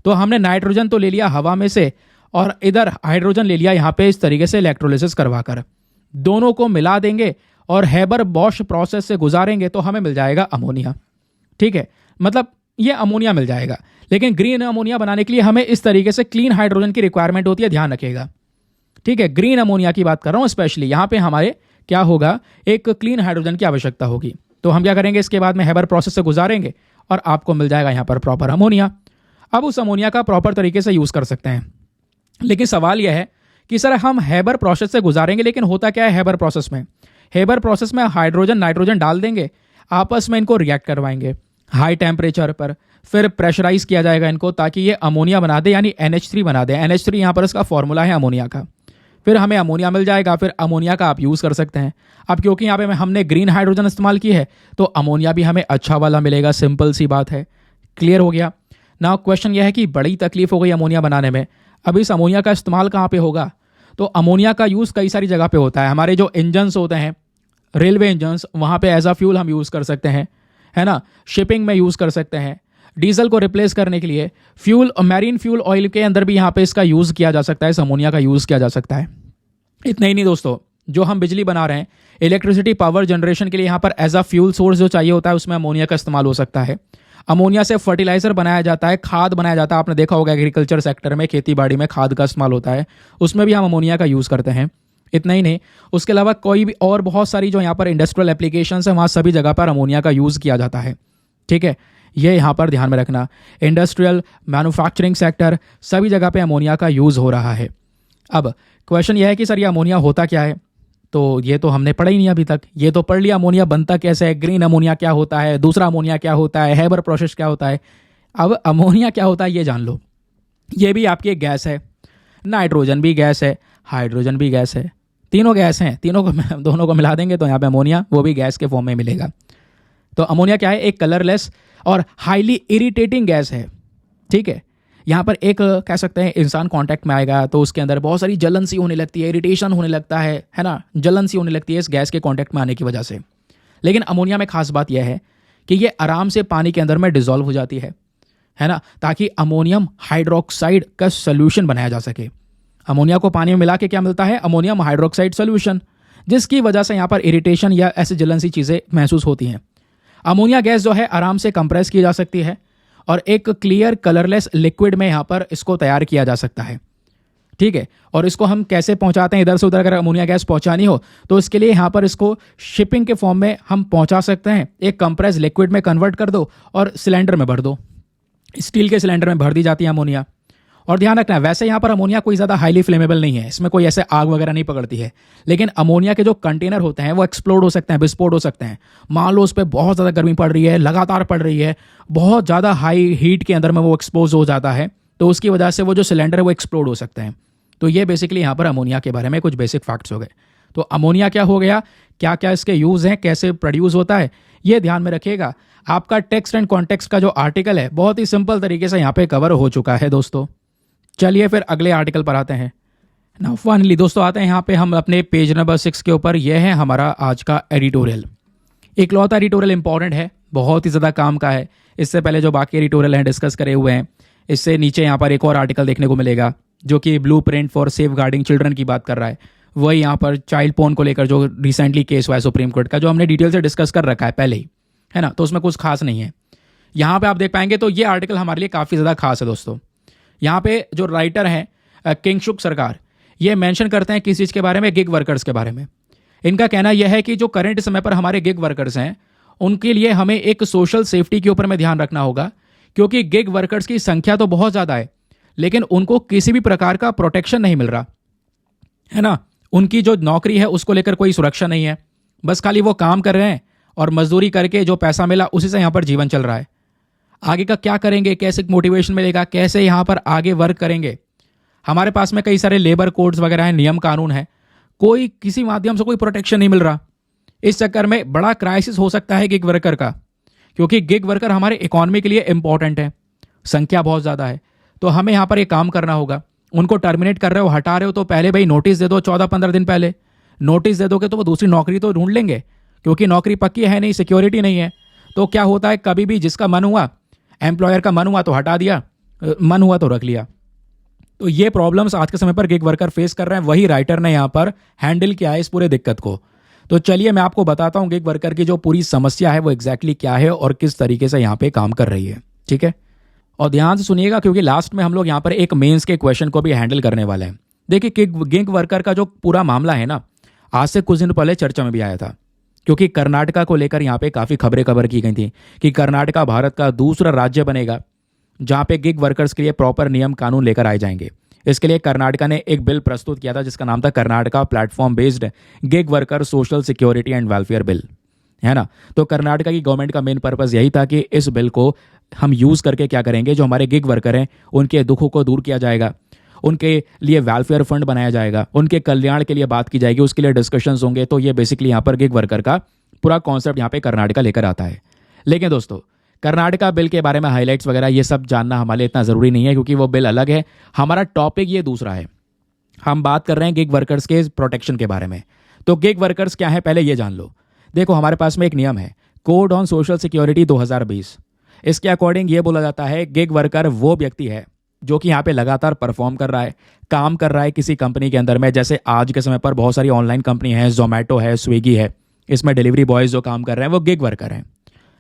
तो हमने नाइट्रोजन तो ले लिया हवा में से और इधर हाइड्रोजन ले लिया यहाँ पे इस तरीके से इलेक्ट्रोलिसिस करवाकर, दोनों को मिला देंगे और हेबर बॉश प्रोसेस से गुजारेंगे तो हमें मिल जाएगा अमोनिया। ठीक है, मतलब ये अमोनिया मिल जाएगा। लेकिन ग्रीन अमोनिया बनाने के लिए हमें इस तरीके से क्लीन हाइड्रोजन की रिक्वायरमेंट होती है, ध्यान रखिएगा। ठीक है, ग्रीन अमोनिया की बात कर रहा हूं स्पेशली। यहां पे हमारे क्या होगा, एक क्लीन हाइड्रोजन की आवश्यकता होगी। तो हम क्या करेंगे, इसके बाद में हेबर प्रोसेस से गुजारेंगे और आपको मिल जाएगा यहां पर प्रॉपर अमोनिया। अब उस अमोनिया का प्रॉपर तरीके से यूज कर सकते हैं। लेकिन सवाल यह है कि सर हम हेबर प्रोसेस से गुजारेंगे, लेकिन होता क्या है हेबर प्रोसेस में? हेबर प्रोसेस में हाइड्रोजन नाइट्रोजन डाल देंगे, आपस में इनको रिएक्ट करवाएंगे हाई टेम्परेचर पर, फिर प्रेशराइज किया जाएगा इनको ताकि ये अमोनिया बना दे, यानी NH3 बना दे। NH3 यहाँ पर इसका फॉर्मूला है अमोनिया का। फिर हमें अमोनिया मिल जाएगा, फिर अमोनिया का आप यूज़ कर सकते हैं। अब क्योंकि यहाँ पे हमने ग्रीन हाइड्रोजन इस्तेमाल की है तो अमोनिया भी हमें अच्छा वाला मिलेगा, सिंपल सी बात है। क्लियर हो गया ना? क्वेश्चन यह है कि बड़ी तकलीफ हो गई अमोनिया बनाने में, अब इस अमोनिया का इस्तेमाल कहाँ पे होगा? तो अमोनिया का यूज़ कई सारी जगह पे होता है। हमारे जो इंजन्स होते हैं, रेलवे इंजन्स, वहाँ पे एज अ फ्यूल हम यूज़ कर सकते हैं, है ना। शिपिंग में यूज़ कर सकते हैं, डीजल को रिप्लेस करने के लिए फ्यूल, मैरीन फ्यूल ऑयल के अंदर भी यहाँ पे इसका यूज़ किया जा सकता है, इस अमोनिया का यूज़ किया जा सकता है। इतना ही नहीं दोस्तों, जो हम बिजली बना रहे हैं, इलेक्ट्रिसिटी पावर जनरेशन के लिए यहाँ पर एज अ फ्यूल सोर्स जो चाहिए होता है उसमें अमोनिया का इस्तेमाल हो सकता है। अमोनिया से फर्टिलाइजर बनाया जाता है, खाद बनाया जाता है। आपने देखा होगा एग्रीकल्चर सेक्टर में, खेती बाड़ी में खाद का इस्तेमाल होता है, उसमें भी हम अमोनिया का यूज़ करते हैं। इतना ही नहीं, उसके अलावा कोई भी और बहुत सारी जो यहाँ पर इंडस्ट्रियल एप्लीकेशंस है, वहाँ सभी जगह पर अमोनिया का यूज़ किया जाता है। ठीक है, ये यहाँ पर ध्यान में रखना। इंडस्ट्रियल, मैन्युफैक्चरिंग सेक्टर, सभी जगह पे अमोनिया का यूज़ हो रहा है। अब क्वेश्चन यह है कि सर ये अमोनिया होता क्या है? तो ये तो हमने पढ़ा ही नहीं अभी तक। ये तो पढ़ लिया अमोनिया बनता कैसे है, ग्रीन अमोनिया क्या होता है, दूसरा अमोनिया क्या होता है, हेबर प्रोसेस क्या होता है। अब अमोनिया क्या होता है ये जान लो। ये भी आपकी एक गैस है, नाइट्रोजन भी गैस है, हाइड्रोजन भी गैस है, तीनों गैस हैं। तीनों को दोनों को मिला देंगे तो यहाँ पे अमोनिया, वो भी गैस के फॉर्म में मिलेगा। तो अमोनिया क्या है? एक कलरलेस और हाईली इरिटेटिंग गैस है। ठीक है, यहाँ पर एक कह सकते हैं इंसान कांटेक्ट में आएगा तो उसके अंदर बहुत सारी जलन सी होने लगती है, इरिटेशन होने लगता है ना, जलन सी होने लगती है इस गैस के कांटेक्ट में आने की वजह से। लेकिन अमोनिया में खास बात यह है कि ये आराम से पानी के अंदर में डिसॉल्व हो जाती है ना, ताकि अमोनियम हाइड्रोक्साइड का सोल्यूशन बनाया जा सके। अमोनिया को पानी में मिला के क्या मिलता है? अमोनियम हाइड्रोक्साइड सोल्यूशन, जिसकी वजह से यहाँ पर इरिटेशन या ऐसे जलन सी चीज़ें महसूस होती हैं। अमोनिया गैस जो है आराम से कंप्रेस की जा सकती है और एक क्लियर कलरलेस लिक्विड में यहाँ पर इसको तैयार किया जा सकता है। ठीक है। और इसको हम कैसे पहुंचाते हैं, इधर से उधर अगर अमोनिया गैस पहुंचानी हो तो इसके लिए यहाँ पर इसको शिपिंग के फॉर्म में हम पहुंचा सकते हैं। एक कंप्रेस लिक्विड में कन्वर्ट कर दो और सिलेंडर में भर दो, स्टील के सिलेंडर में भर दी जाती है अमोनिया। और ध्यान रखना है, वैसे यहाँ पर अमोनिया कोई ज़्यादा हाईली फ्लेमेबल नहीं है, इसमें कोई ऐसे आग वगैरह नहीं पकड़ती है। लेकिन अमोनिया के जो कंटेनर होते हैं वो एक्सप्लोड हो सकते हैं, विस्फोट हो सकते हैं। मान लो उस पर बहुत ज़्यादा गर्मी पड़ रही है, लगातार पड़ रही है, बहुत ज़्यादा हाई हीट के अंदर में वो एक्सपोज हो जाता है, तो उसकी वजह से वो जो सिलेंडर है वो एक्सप्लोड हो सकते हैं। तो ये बेसिकली यहाँ पर अमोनिया के बारे में कुछ बेसिक फैक्ट्स हो गए। तो अमोनिया क्या हो गया, क्या क्या इसके यूज़ हैं, कैसे प्रोड्यूस होता है, ये ध्यान में रखिएगा। आपका टेक्स्ट एंड कॉन्टेक्स्ट का जो आर्टिकल है बहुत ही सिंपल तरीके से यहाँ पे कवर हो चुका है दोस्तों। चलिए फिर अगले आर्टिकल पर आते हैं। नाउ फाइनली दोस्तों आते हैं यहाँ पे हम अपने पेज नंबर 6 के ऊपर। यह है हमारा आज का एडिटोरियल। इकलौता एडिटोरियल इंपॉर्टेंट है, बहुत ही ज़्यादा काम का है। इससे पहले जो बाकी एडिटोरियल हैं डिस्कस करे हुए हैं, इससे नीचे यहाँ पर एक और आर्टिकल देखने को मिलेगा जो कि blueprint for safeguarding children की बात कर रहा है। वही यहाँ पर चाइल्ड पोर्न को लेकर जो रिसेंटली केस हुआ है सुप्रीम कोर्ट का, जो हमने डिटेल से डिस्कस कर रखा है पहले ही, है ना, तो उसमें कुछ खास नहीं है। यहाँ पे आप देख पाएंगे तो ये आर्टिकल हमारे लिए काफ़ी ज़्यादा खास है दोस्तों। यहाँ पे जो राइटर हैं किंगशुक सरकार, ये मेंशन करते हैं किस चीज़ के बारे में, गिग वर्कर्स के बारे में। इनका कहना यह है कि जो करंट समय पर हमारे गिग वर्कर्स हैं उनके लिए हमें एक सोशल सेफ्टी के ऊपर में ध्यान रखना होगा, क्योंकि गिग वर्कर्स की संख्या तो बहुत ज़्यादा है लेकिन उनको किसी भी प्रकार का प्रोटेक्शन नहीं मिल रहा है ना। उनकी जो नौकरी है उसको लेकर कोई सुरक्षा नहीं है, बस खाली वो काम कर रहे हैं और मजदूरी करके जो पैसा मिला उसी से यहाँ पर जीवन चल रहा है। आगे का क्या करेंगे, कैसे मोटिवेशन मिलेगा, कैसे यहाँ पर आगे वर्क करेंगे। हमारे पास में कई सारे लेबर कोड्स वगैरह हैं, नियम कानून है, कोई किसी माध्यम से कोई प्रोटेक्शन नहीं मिल रहा। इस चक्कर में बड़ा क्राइसिस हो सकता है गिग वर्कर का, क्योंकि गिग वर्कर हमारे इकोनॉमी के लिए इंपॉर्टेंट है, संख्या बहुत ज़्यादा है। तो हमें यहाँ पर एक काम करना होगा, उनको टर्मिनेट कर रहे हो, हटा रहे हो तो पहले भाई नोटिस दे दो, 14-15 दिन पहले नोटिस दे दोगे तो वो दूसरी नौकरी तो ढूंढ लेंगे, क्योंकि नौकरी पक्की है नहीं, सिक्योरिटी नहीं है। तो क्या होता है, कभी भी जिसका मन हुआ, एम्प्लॉयर का मन हुआ तो हटा दिया, मन हुआ तो रख लिया। तो ये प्रॉब्लम्स आज के समय पर गिग वर्कर फेस कर रहे हैं। वही राइटर ने यहाँ पर हैंडल किया है इस पूरे दिक्कत को। तो चलिए मैं आपको बताता हूँ गिग वर्कर की जो पूरी समस्या है वो एग्जैक्टली क्या है और किस तरीके से यहाँ पे काम कर रही है, ठीक है। और ध्यान से सुनिएगा क्योंकि लास्ट में हम लोग यहाँ पर एक मेंस के क्वेश्चन को भी हैंडल करने वाले हैं। देखिए गिग वर्कर का जो पूरा मामला है ना, आज से कुछ दिन पहले चर्चा में भी आया था, क्योंकि कर्नाटका को लेकर यहाँ पे काफ़ी खबरें कवर की गई थी कि कर्नाटका भारत का दूसरा राज्य बनेगा जहाँ पे गिग वर्कर्स के लिए प्रॉपर नियम कानून लेकर आए जाएंगे। इसके लिए कर्नाटका ने एक बिल प्रस्तुत किया था जिसका नाम था Karnataka platform based gig worker social security and welfare bill, है ना। तो कर्नाटका की गवर्नमेंट का मेन पर्पज़ यही था कि इस बिल को हम यूज़ करके क्या करेंगे, जो हमारे गिग वर्कर हैं उनके दुखों को दूर किया जाएगा, उनके लिए वेलफेयर फंड बनाया जाएगा, उनके कल्याण के लिए बात की जाएगी, उसके लिए डिस्कशंस होंगे। तो ये बेसिकली यहाँ पर गिग वर्कर का पूरा कॉन्सेप्ट यहाँ पे कर्नाटका लेकर आता है। लेकिन दोस्तों कर्नाटका बिल के बारे में हाईलाइट्स वगैरह ये सब जानना हमारे लिए इतना ज़रूरी नहीं है, क्योंकि वो बिल अलग है। हमारा टॉपिक ये दूसरा है, हम बात कर रहे हैं गिग वर्कर्स के प्रोटेक्शन के बारे में। तो गिग वर्कर्स क्या है पहले ये जान लो। देखो हमारे पास में एक नियम है, कोड ऑन सोशल सिक्योरिटी 2020। इसके अकॉर्डिंग ये बोला जाता है गिग वर्कर वो व्यक्ति है जो कि यहाँ पे लगातार परफॉर्म कर रहा है, काम कर रहा है किसी कंपनी के अंदर में। जैसे आज के समय पर बहुत सारी ऑनलाइन कंपनी है, जोमेटो है, स्विगी है, इसमें डिलीवरी बॉयज़ जो काम कर रहे हैं वो गिग वर्कर हैं,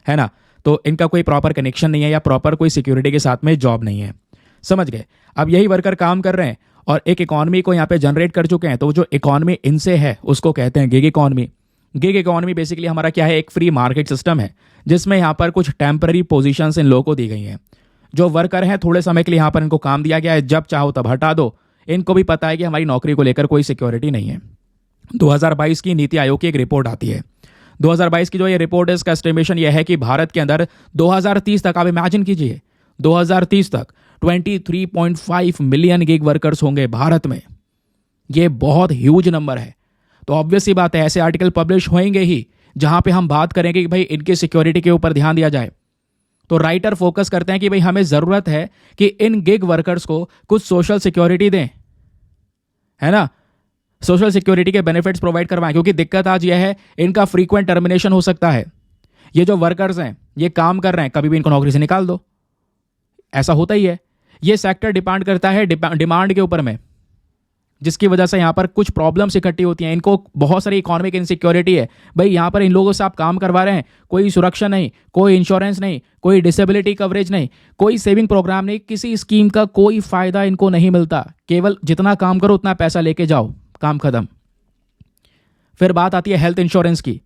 है ना। तो इनका कोई प्रॉपर कनेक्शन नहीं है या प्रॉपर कोई सिक्योरिटी के साथ में जॉब नहीं है, समझ गए। अब यही वर्कर काम कर रहे हैं और एक इकॉनमी को यहाँ पे जनरेट कर चुके हैं। तो जो इकॉनमी इनसे है उसको कहते हैं gig economy. Gig economy basically हमारा क्या है, एक फ्री मार्केट सिस्टम है जिसमें यहाँ पर कुछ टेम्पररी पोजीशंस इन लोगों को दी गई हैं। जो वर्कर हैं थोड़े समय के लिए यहाँ पर इनको काम दिया गया है, जब चाहो तब हटा दो। इनको भी पता है कि हमारी नौकरी को लेकर कोई सिक्योरिटी नहीं है। 2022 की नीति आयोग की एक रिपोर्ट आती है। 2022 की जो ये रिपोर्ट है इसका एस्टिमेशन यह है कि भारत के अंदर 2030 तक, आप इमेजिन कीजिए 2030 तक 23.5 मिलियन गिग वर्कर्स होंगे भारत में। ये बहुत ह्यूज नंबर है। तो ऑब्वियस सी बात है ऐसे आर्टिकल पब्लिश होंगे ही जहां पे हम बात करेंगे कि भाई इनकी सिक्योरिटी के ऊपर ध्यान दिया जाए। तो राइटर फोकस करते हैं कि भाई हमें जरूरत है कि इन गिग वर्कर्स को कुछ सोशल सिक्योरिटी दें, है ना, सोशल सिक्योरिटी के बेनिफिट्स प्रोवाइड करवाएं। क्योंकि दिक्कत आज यह है इनका फ्रीक्वेंट टर्मिनेशन हो सकता है। ये जो वर्कर्स हैं ये काम कर रहे हैं, कभी भी इनको नौकरी से निकाल दो, ऐसा होता ही है। ये सेक्टर डिपेंड करता है डिमांड के ऊपर में। जिसकी वजह से यहाँ पर कुछ प्रॉब्लम्स इकट्ठी होती हैं। इनको बहुत सारी इकोनॉमिक इनसिक्योरिटी है। भाई यहाँ पर इन लोगों से आप काम करवा रहे हैं, कोई सुरक्षा नहीं, कोई इंश्योरेंस नहीं, कोई डिसेबिलिटी कवरेज नहीं, कोई सेविंग प्रोग्राम नहीं, किसी स्कीम का कोई फायदा इनको नहीं मिलता। केवल जितना काम करो उतना पैसा लेके जाओ, काम खत्म। फिर बात आती है हेल्थ इंश्योरेंस की।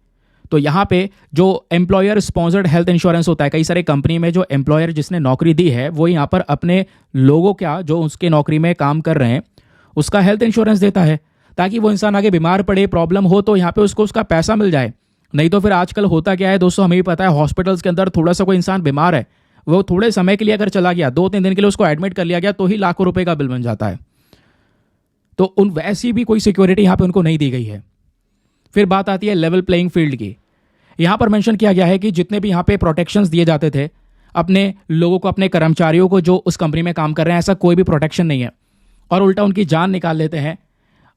तो यहाँ पे जो एम्प्लॉयर स्पॉन्सर्ड हेल्थ इंश्योरेंस होता है, कई सारे कंपनी में जो एम्प्लॉयर जिसने नौकरी दी है वो यहाँ पर अपने लोगों का जो उसके नौकरी में काम कर रहे हैं उसका हेल्थ इंश्योरेंस देता है, ताकि वो इंसान आगे बीमार पड़े, प्रॉब्लम हो तो यहाँ पे उसको उसका पैसा मिल जाए। नहीं तो फिर आजकल होता क्या है दोस्तों, हमें भी पता है, हॉस्पिटल्स के अंदर थोड़ा सा कोई इंसान बीमार है, वो थोड़े समय के लिए अगर चला गया, 2-3 दिन के लिए उसको एडमिट कर लिया गया, तो ही लाखों रुपए का बिल बन जाता है। तो उन वैसी भी कोई सिक्योरिटी यहाँ पे उनको नहीं दी गई है। फिर बात आती है लेवल प्लेइंग फील्ड की। यहाँ पर मेंशन किया गया है कि जितने भी यहाँ पे प्रोटेक्शंस दिए जाते थे अपने लोगों को, अपने कर्मचारियों को जो उस कंपनी में काम कर रहे हैं, ऐसा कोई भी प्रोटेक्शन नहीं है और उल्टा उनकी जान निकाल लेते हैं।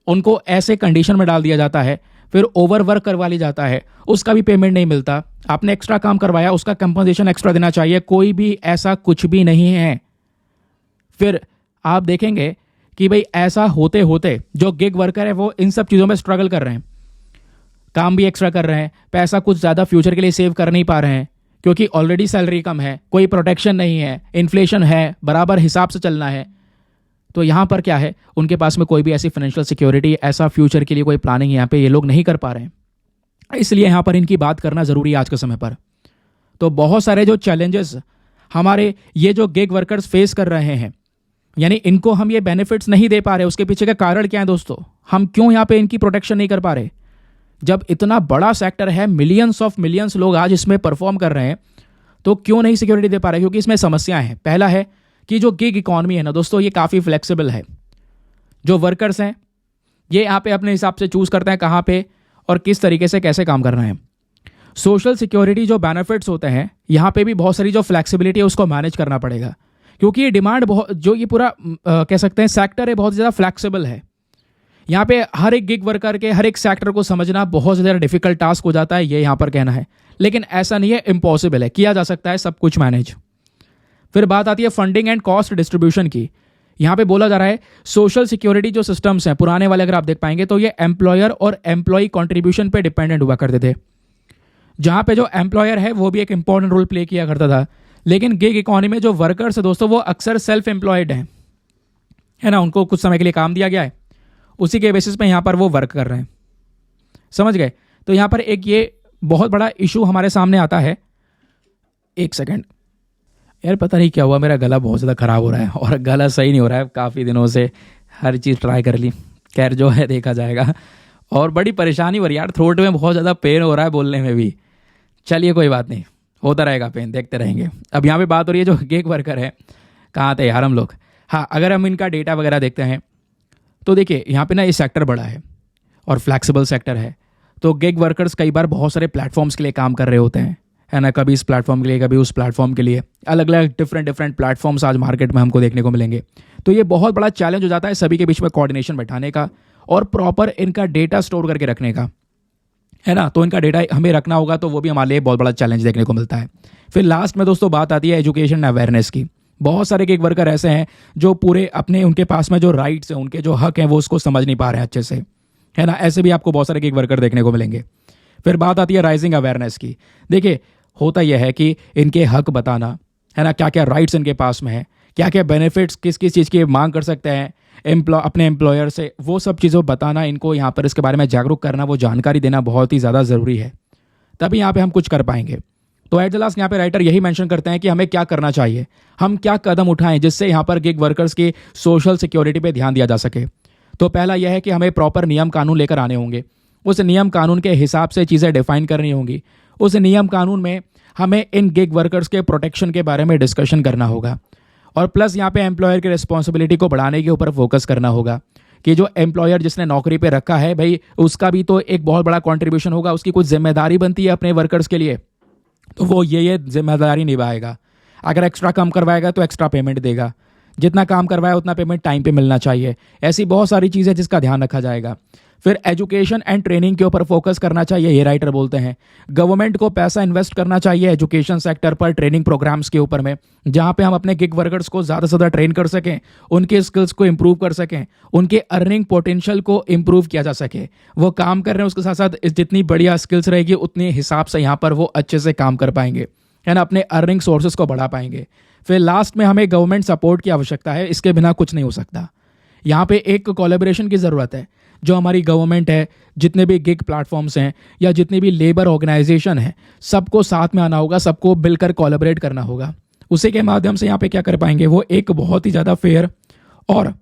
उनको ऐसे कंडीशन में डाल दिया जाता है, फिर ओवर वर्क करवा लिया जाता है, उसका भी पेमेंट नहीं मिलता। आपने एक्स्ट्रा काम करवाया, उसका कंपनसेशन एक्स्ट्रा देना चाहिए, कोई भी ऐसा कुछ भी नहीं है। फिर आप देखेंगे कि भाई ऐसा होते होते जो गिग वर्कर है वो इन सब चीज़ों में स्ट्रगल कर रहे हैं, काम भी एक्स्ट्रा कर रहे हैं, पैसा कुछ ज़्यादा फ्यूचर के लिए सेव कर नहीं पा रहे हैं क्योंकि ऑलरेडी सैलरी कम है, कोई प्रोटेक्शन नहीं है, इन्फ्लेशन है, बराबर हिसाब से चलना है। तो यहाँ पर क्या है, उनके पास में कोई भी ऐसी फाइनेंशियल सिक्योरिटी, ऐसा फ्यूचर के लिए कोई प्लानिंग यहाँ पे ये लोग नहीं कर पा रहे हैं। इसलिए यहाँ पर इनकी बात करना ज़रूरी है आज के समय पर। तो बहुत सारे जो चैलेंजेस हमारे ये जो गिग वर्कर्स फेस कर रहे हैं, यानी इनको हम ये बेनिफिट्स नहीं दे पा रहे, उसके पीछे का कारण क्या है दोस्तों? हम क्यों यहाँ पे इनकी प्रोटेक्शन नहीं कर पा रहे? जब इतना बड़ा सेक्टर है, मिलियंस ऑफ मिलियंस लोग आज इसमें परफॉर्म कर रहे हैं, तो क्यों नहीं सिक्योरिटी दे पा रहे? क्योंकि इसमें समस्याएं हैं। पहला है कि जो गिग इकॉनमी है ना दोस्तों, ये काफ़ी फ्लेक्सिबल है। जो वर्कर्स हैं ये यहाँ पे अपने हिसाब से चूज़ करते हैं कहाँ पे और किस तरीके से कैसे काम करना है। सोशल सिक्योरिटी जो बेनिफिट्स होते हैं, यहाँ पे भी बहुत सारी जो फ्लेक्सिबिलिटी है उसको मैनेज करना पड़ेगा, क्योंकि ये डिमांड बहुत, जो ये पूरा कह सकते हैं सेक्टर है, बहुत ज़्यादा फ्लेक्सिबल है। यहाँ पे हर एक गिग वर्कर के हर एक सेक्टर को समझना बहुत ज़्यादा डिफिकल्ट टास्क हो जाता है, ये यहाँ पर कहना है। लेकिन ऐसा नहीं है, इम्पॉसिबल है, किया जा सकता है सब कुछ मैनेज। फिर बात आती है फंडिंग एंड कॉस्ट डिस्ट्रीब्यूशन की। यहाँ पे बोला जा रहा है सोशल सिक्योरिटी जो सिस्टम्स हैं पुराने वाले, अगर आप देख पाएंगे तो ये एम्प्लॉयर और एम्प्लॉय कॉन्ट्रीब्यूशन पे डिपेंडेंट हुआ करते थे, जहाँ पे जो एम्प्लॉयर है वो भी एक इंपॉर्टेंट रोल प्ले किया करता था। लेकिन गिग इकॉनमी में जो वर्कर्स है दोस्तों, वो अक्सर सेल्फ एम्प्लॉयड हैं, है ना, उनको कुछ समय के लिए काम दिया गया है, उसी के बेसिस पे यहाँ पर वो वर्क कर रहे हैं। समझ गए? तो यहाँ पर एक ये बहुत बड़ा इशू हमारे सामने आता है। एक सेकेंड यार, पता नहीं क्या हुआ, मेरा गला बहुत ज़्यादा ख़राब हो रहा है और गला सही नहीं हो रहा है काफ़ी दिनों से, हर चीज़ ट्राई कर ली, खैर जो है देखा जाएगा। और बड़ी परेशानी हो रही है यार, थ्रोट में बहुत ज़्यादा पेन हो रहा है बोलने में भी। चलिए कोई बात नहीं, होता रहेगा पेन, देखते रहेंगे। अब यहाँ पे बात हो रही है जो गिग वर्कर है, कहाँ थे यार हम लोग। हाँ, अगर हम इनका डेटा वगैरह देखते हैं तो देखिए यहाँ पे ना ये सेक्टर बड़ा है और फ्लैक्सिबल सेक्टर है। तो गिग वर्कर्स कई बार बहुत सारे प्लेटफॉर्म्स के लिए काम कर रहे होते हैं, है ना, कभी इस प्लेटफॉर्म के लिए, कभी उस प्लेटफॉर्म के लिए, अलग अलग डिफरेंट प्लेटफॉर्म्स आज मार्केट में हमको देखने को मिलेंगे। तो ये बहुत बड़ा चैलेंज हो जाता है सभी के बीच में कोऑर्डिनेशन बैठाने का और प्रॉपर इनका डेटा स्टोर करके रखने का, है ना। तो इनका डेटा हमें रखना होगा, तो वो भी हमारे लिए बहुत बड़ा चैलेंज देखने को मिलता है। फिर लास्ट में दोस्तों बात आती है एजुकेशन अवेयरनेस की। बहुत सारे गिग वर्कर ऐसे हैं जो पूरे अपने, उनके पास में जो राइट्स हैं, उनके जो हक हैं, वो उसको समझ नहीं पा रहे हैं अच्छे से, है ना। ऐसे भी आपको बहुत सारे गिग वर्कर देखने को मिलेंगे। फिर बात आती है राइजिंग अवेयरनेस की। देखिए होता यह है कि इनके हक बताना, है ना, क्या क्या राइट्स इनके पास में है, क्या क्या बेनिफिट्स, किस किस चीज़ की मांग कर सकते हैं अपने एम्प्लॉयर से, वो सब चीज़ों बताना, इनको यहाँ पर इसके बारे में जागरूक करना, वो जानकारी देना बहुत ही ज़्यादा ज़रूरी है, तभी यहाँ पे हम कुछ कर पाएंगे। तो एट द लास्ट यहाँ पे राइटर यही मेंशन करते हैं कि हमें क्या करना चाहिए, हम क्या कदम उठाएं जिससे यहाँ पर गिग वर्कर्स की सोशल सिक्योरिटी पे ध्यान दिया जा सके। तो पहला यह है कि हमें प्रॉपर नियम कानून लेकर आने होंगे, उस नियम कानून के हिसाब से चीज़ें डिफाइन करनी होंगी, उस नियम कानून में हमें इन गिग वर्कर्स के प्रोटेक्शन के बारे में डिस्कशन करना होगा, और प्लस यहाँ पे एम्प्लॉयर की रिस्पॉन्सिबिलिटी को बढ़ाने के ऊपर फोकस करना होगा कि जो एम्प्लॉयर जिसने नौकरी पे रखा है भाई, उसका भी तो एक बहुत बड़ा कंट्रीब्यूशन होगा, उसकी कुछ जिम्मेदारी बनती है अपने वर्कर्स के लिए, तो वो ये जिम्मेदारी निभाएगा। अगर एक्स्ट्रा काम करवाएगा तो एक्स्ट्रा पेमेंट देगा, जितना काम करवाया उतना पेमेंट टाइम पे मिलना चाहिए। ऐसी बहुत सारी चीज़ें जिसका ध्यान रखा जाएगा। फिर एजुकेशन एंड ट्रेनिंग के ऊपर फोकस करना चाहिए, ये राइटर बोलते हैं। गवर्नमेंट को पैसा इन्वेस्ट करना चाहिए एजुकेशन सेक्टर पर, ट्रेनिंग प्रोग्राम्स के ऊपर में, जहां पे हम अपने गिग वर्कर्स को ज़्यादा से ज़्यादा ट्रेन कर सकें, उनके स्किल्स को इंप्रूव कर सकें, उनके अर्निंग पोटेंशियल को इंप्रूव किया जा सके। वो काम कर रहे हैं, उसके साथ साथ जितनी बढ़िया स्किल्स रहेगी उतने हिसाब से यहाँ पर वो अच्छे से काम कर पाएंगे, है ना, अपने अर्निंग सोर्सेज को बढ़ा पाएंगे। फिर लास्ट में हमें गवर्नमेंट सपोर्ट की आवश्यकता है, इसके बिना कुछ नहीं हो सकता। यहाँ पे एक कोलैबोरेशन की ज़रूरत है। जो हमारी गवर्नमेंट है, जितने भी गिग प्लेटफॉर्म्स हैं या जितने भी लेबर ऑर्गेनाइजेशन हैं, सबको साथ में आना होगा, सबको मिलकर कोलैबोरेट करना होगा। उसी के माध्यम से यहाँ पे क्या कर पाएंगे, वो एक बहुत ही ज़्यादा फेयर और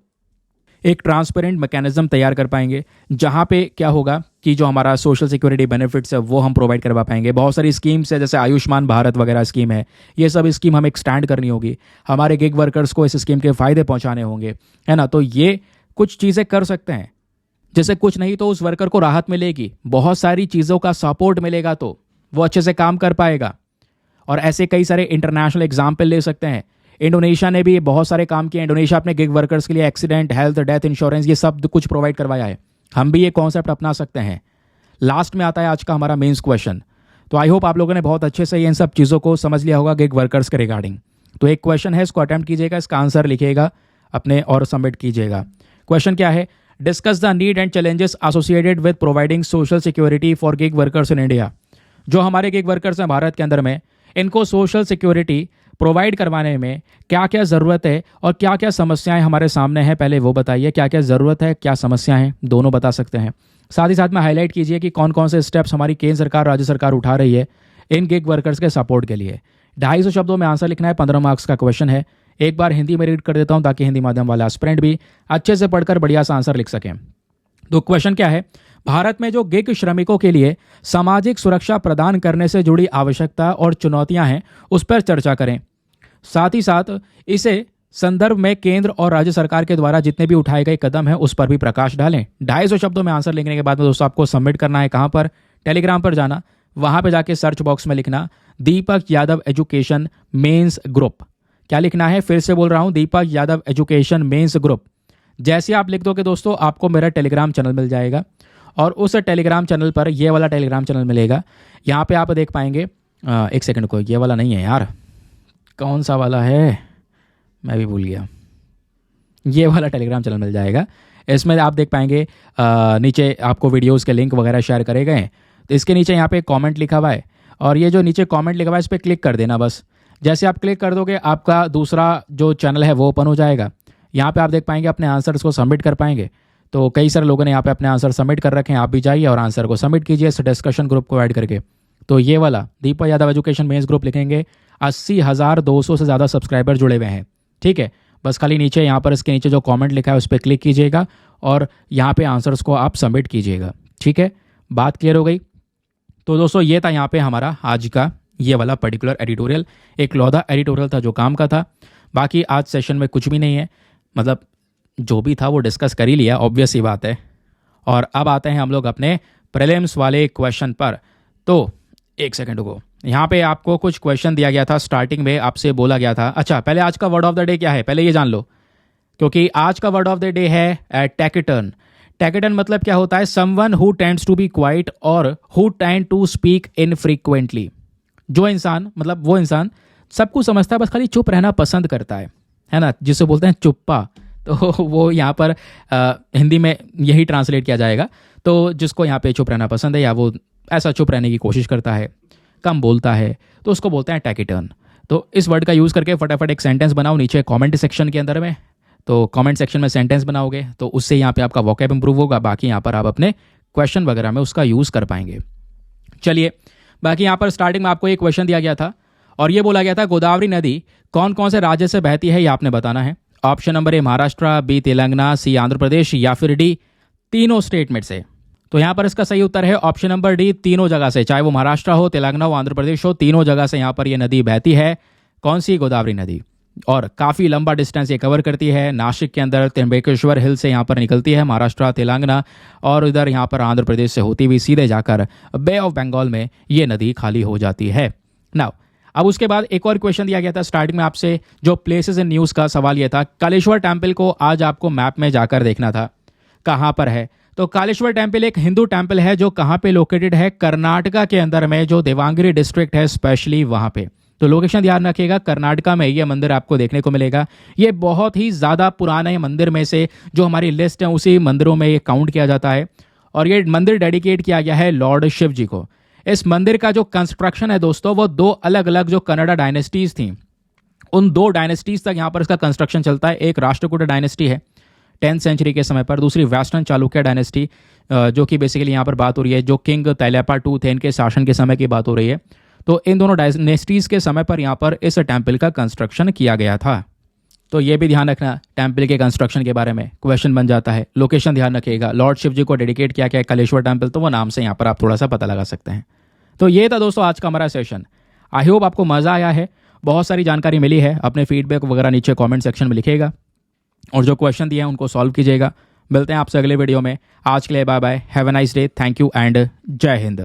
एक ट्रांसपेरेंट मैकेनिज्म तैयार कर पाएंगे, जहाँ पे क्या होगा कि जो हमारा सोशल सिक्योरिटी बेनिफिट्स है वो हम प्रोवाइड करवा पाएंगे। बहुत सारी स्कीम्स है, जैसे आयुष्मान भारत वगैरह स्कीम है, ये सब स्कीम हमें एक्सटेंड करनी होगी, हमारे गिग वर्कर्स को इस स्कीम के फ़ायदे पहुँचाने होंगे, है ना। तो ये कुछ चीज़ें कर सकते हैं। जैसे कुछ नहीं तो उस वर्कर को राहत मिलेगी, बहुत सारी चीज़ों का सपोर्ट मिलेगा तो वो अच्छे से काम कर पाएगा। और ऐसे कई सारे इंटरनेशनल एग्जाम्पल ले सकते हैं। इंडोनेशिया ने भी बहुत सारे काम किए। इंडोनेशिया अपने गिग वर्कर्स के लिए एक्सीडेंट, हेल्थ, डेथ इंश्योरेंस, ये सब कुछ प्रोवाइड करवाया है। हम भी ये कॉन्सेप्ट अपना सकते हैं। लास्ट में आता है आज का हमारा मेंस क्वेश्चन। तो आई होप आप लोगों ने बहुत अच्छे से इन सब चीज़ों को समझ लिया होगा गिग वर्कर्स के रिगार्डिंग। तो एक क्वेश्चन है, इसको अटेम्प्ट कीजिएगा, इसका आंसर लिखिएगा अपने और सबमिट कीजिएगा। क्वेश्चन क्या है, discuss the need and challenges associated with providing social security for gig workers in India. जो हमारे गिग वर्कर्स हैं भारत के अंदर में, इनको सोशल सिक्योरिटी प्रोवाइड करवाने में क्या क्या ज़रूरत है और क्या क्या समस्याएं हमारे सामने हैं, पहले वो बताइए। क्या क्या ज़रूरत है, क्या समस्याएं हैं, दोनों बता सकते हैं। साथ ही साथ में हाईलाइट कीजिए कि कौन कौन से स्टेप्स हमारी केंद्र सरकार, राज्य सरकार उठा रही है इन गिग वर्कर्स के सपोर्ट के लिए। 250 शब्दों में आंसर लिखना है, 15 मार्क्स का क्वेश्चन है। एक बार हिंदी में रीड कर देता हूं ताकि हिंदी माध्यम वाला एस्पिरेंट भी अच्छे से पढ़कर बढ़िया सा आंसर लिख सकें। तो क्वेश्चन क्या है, भारत में जो गिग श्रमिकों के लिए सामाजिक सुरक्षा प्रदान करने से जुड़ी आवश्यकता और चुनौतियां हैं, उस पर चर्चा करें। साथ ही साथ इसे संदर्भ में केंद्र और राज्य सरकार के द्वारा जितने भी उठाए गए कदम हैं उस पर भी प्रकाश डालें। 250 शब्दों में आंसर लिखने के बाद में दोस्तों आपको सबमिट करना है। कहाँ पर, टेलीग्राम पर जाना, वहां पर जाके सर्च बॉक्स में लिखना दीपक यादव एजुकेशन मेंस ग्रुप। क्या लिखना है, फिर से बोल रहा हूं, दीपक यादव एजुकेशन मेंस ग्रुप। जैसे आप लिख दोगे दोस्तों, आपको मेरा टेलीग्राम चैनल मिल जाएगा और उस टेलीग्राम चैनल पर ये वाला टेलीग्राम चैनल मिलेगा। यहाँ पे आप देख पाएंगे, एक सेकंड को, ये वाला नहीं है यार, कौन सा वाला है, मैं भी भूल गया। ये वाला टेलीग्राम चैनल मिल जाएगा। इसमें आप देख पाएंगे नीचे आपको वीडियोस के लिंक वगैरह शेयर करे गए हैं। तो इसके नीचे यहाँ पे कमेंट लिखा हुआ है और ये जो नीचे कमेंट लिखा हुआ है इस पर क्लिक कर देना बस। जैसे आप क्लिक कर दोगे आपका दूसरा जो चैनल है वो ओपन हो जाएगा। यहाँ पे आप देख पाएंगे अपने आंसर्स को सबमिट कर पाएंगे। तो कई सारे लोगों ने यहाँ पे अपने आंसर सबमिट कर रखे हैं, आप भी जाइए और आंसर को सबमिट कीजिए इस डिस्कशन ग्रुप को ऐड करके। तो ये वाला दीपक यादव एजुकेशन मेंस ग्रुप लिखेंगे, 80,200 से ज़्यादा सब्सक्राइबर जुड़े हुए हैं, ठीक है। बस खाली नीचे यहाँ पर इसके नीचे जो कमेंट लिखा है उस पर क्लिक कीजिएगा और यहाँ पे आंसर्स को आप सबमिट कीजिएगा, ठीक है। बात क्लियर हो गई। तो दोस्तों ये था यहाँ पे हमारा आज का ये वाला पर्टिकुलर एडिटोरियल, एक लौदा एडिटोरियल था जो काम का था। बाकी आज सेशन में कुछ भी नहीं है, मतलब जो भी था वो डिस्कस कर ही लिया, ऑब्वियस ही बात है। और अब आते हैं हम लोग अपने प्रीलिम्स वाले क्वेश्चन पर। तो एक सेकंड को, यहाँ पे आपको कुछ क्वेश्चन दिया गया था, स्टार्टिंग में आपसे बोला गया था। अच्छा, पहले आज का वर्ड ऑफ द डे क्या है पहले ये जान लो, क्योंकि आज का वर्ड ऑफ द डे है टैकेटर्न। टैकेटर्न मतलब क्या होता है, someone who tends to be quite और who tend to speak infrequently. जो इंसान, मतलब वो इंसान सब कुछ समझता है, बस खाली चुप रहना पसंद करता है ना, जिसे बोलते हैं चुप्पा। तो वो यहाँ पर हिंदी में यही ट्रांसलेट किया जाएगा। तो जिसको यहाँ पे चुप रहना पसंद है या वो ऐसा चुप रहने की कोशिश करता है, कम बोलता है, तो उसको बोलते हैं टैकेटर्न। तो इस वर्ड का यूज़ करके फटाफट एक सेंटेंस बनाओ नीचे कमेंट सेक्शन के अंदर में। तो कमेंट सेक्शन में सेंटेंस बनाओगे तो उससे यहाँ पे आपका वोकैब इंप्रूव होगा। बाकी यहाँ पर आप अपने क्वेश्चन वगैरह में उसका यूज़ कर पाएंगे। चलिए, बाकी यहाँ पर स्टार्टिंग में आपको एक क्वेश्चन दिया गया था और ये बोला गया था गोदावरी नदी कौन कौन से राज्य से बहती है, ये आपने बताना है। Option number A Maharashtra, B Telangana, C Andhra Pradesh या फिर डी तीनों स्टेट में से। तो यहाँ पर इसका सही उत्तर है ऑप्शन नंबर डी, तीनों जगह से, चाहे वो महाराष्ट्र हो, तेलंगाना हो, आंध्र प्रदेश हो, तीनों जगह से यहाँ पर ये नदी बहती है। कौन सी, गोदावरी नदी। और काफ़ी लंबा डिस्टेंस ये कवर करती है। नासिक के अंदर त्र्यंबकेश्वर हिल से यहाँ पर निकलती है महाराष्ट्र, तेलंगाना, और इधर यहाँ पर आंध्र प्रदेश से होती हुई सीधे जाकर बे ऑफ बंगाल में ये नदी खाली हो जाती है। नाउ अब उसके बाद एक और क्वेश्चन दिया गया था स्टार्टिंग में आपसे, जो प्लेसेस इन न्यूज़ का सवाल ये था, कलेश्वर टेम्पल को आज आपको मैप में जाकर देखना था कहाँ पर है। तो कालेश्वर टेम्पल एक हिंदू टेम्पल है जो कहाँ पे लोकेटेड है, कर्नाटका के अंदर में, जो देवांगरी डिस्ट्रिक्ट है स्पेशली वहाँ पे। तो लोकेशन ध्यान रखिएगा, कर्नाटका में ये मंदिर आपको देखने को मिलेगा। ये बहुत ही ज़्यादा पुराने मंदिर में से जो हमारी लिस्ट है उसी मंदिरों में ये काउंट किया जाता है। और ये मंदिर डेडिकेट किया गया है लॉर्ड शिव जी को। इस मंदिर का जो कंस्ट्रक्शन है दोस्तों, वो दो अलग अलग जो कन्नड़ा डायनेस्टीज थी, उन दो डायनेस्टीज तक यहाँ पर इसका कंस्ट्रक्शन चलता है। एक राष्ट्रकूट डायनेस्टी है 10th सेंचुरी के समय पर, दूसरी वेस्टर्न चालुक्य डायनेस्टी, जो कि बेसिकली यहाँ पर बात हो रही है, जो किंग तैलपा II थे, इनके शासन के समय की बात हो रही है। तो इन दोनों डायनेस्टीज के समय पर यहाँ पर इस टेम्पल का कंस्ट्रक्शन किया गया था। तो ये भी ध्यान रखना, टेम्पल के कंस्ट्रक्शन के बारे में क्वेश्चन बन जाता है। लोकेशन ध्यान रखिएगा, लॉर्ड शिव जी को डेडिकेट किया गया है कालेश्वर टेम्पल, तो वो नाम से यहाँ पर आप थोड़ा सा पता लगा सकते हैं। तो ये था दोस्तों आज का हमारा सेशन। आई होप आपको मज़ा आया है, बहुत सारी जानकारी मिली है। अपने फीडबैक वगैरह नीचे कमेंट सेक्शन में लिखिएगा और जो क्वेश्चन दिए हैं उनको सॉल्व कीजिएगा। मिलते हैं आपसे अगले वीडियो में। आज के लिए bye bye, have a nice day, thank you and जय हिंद।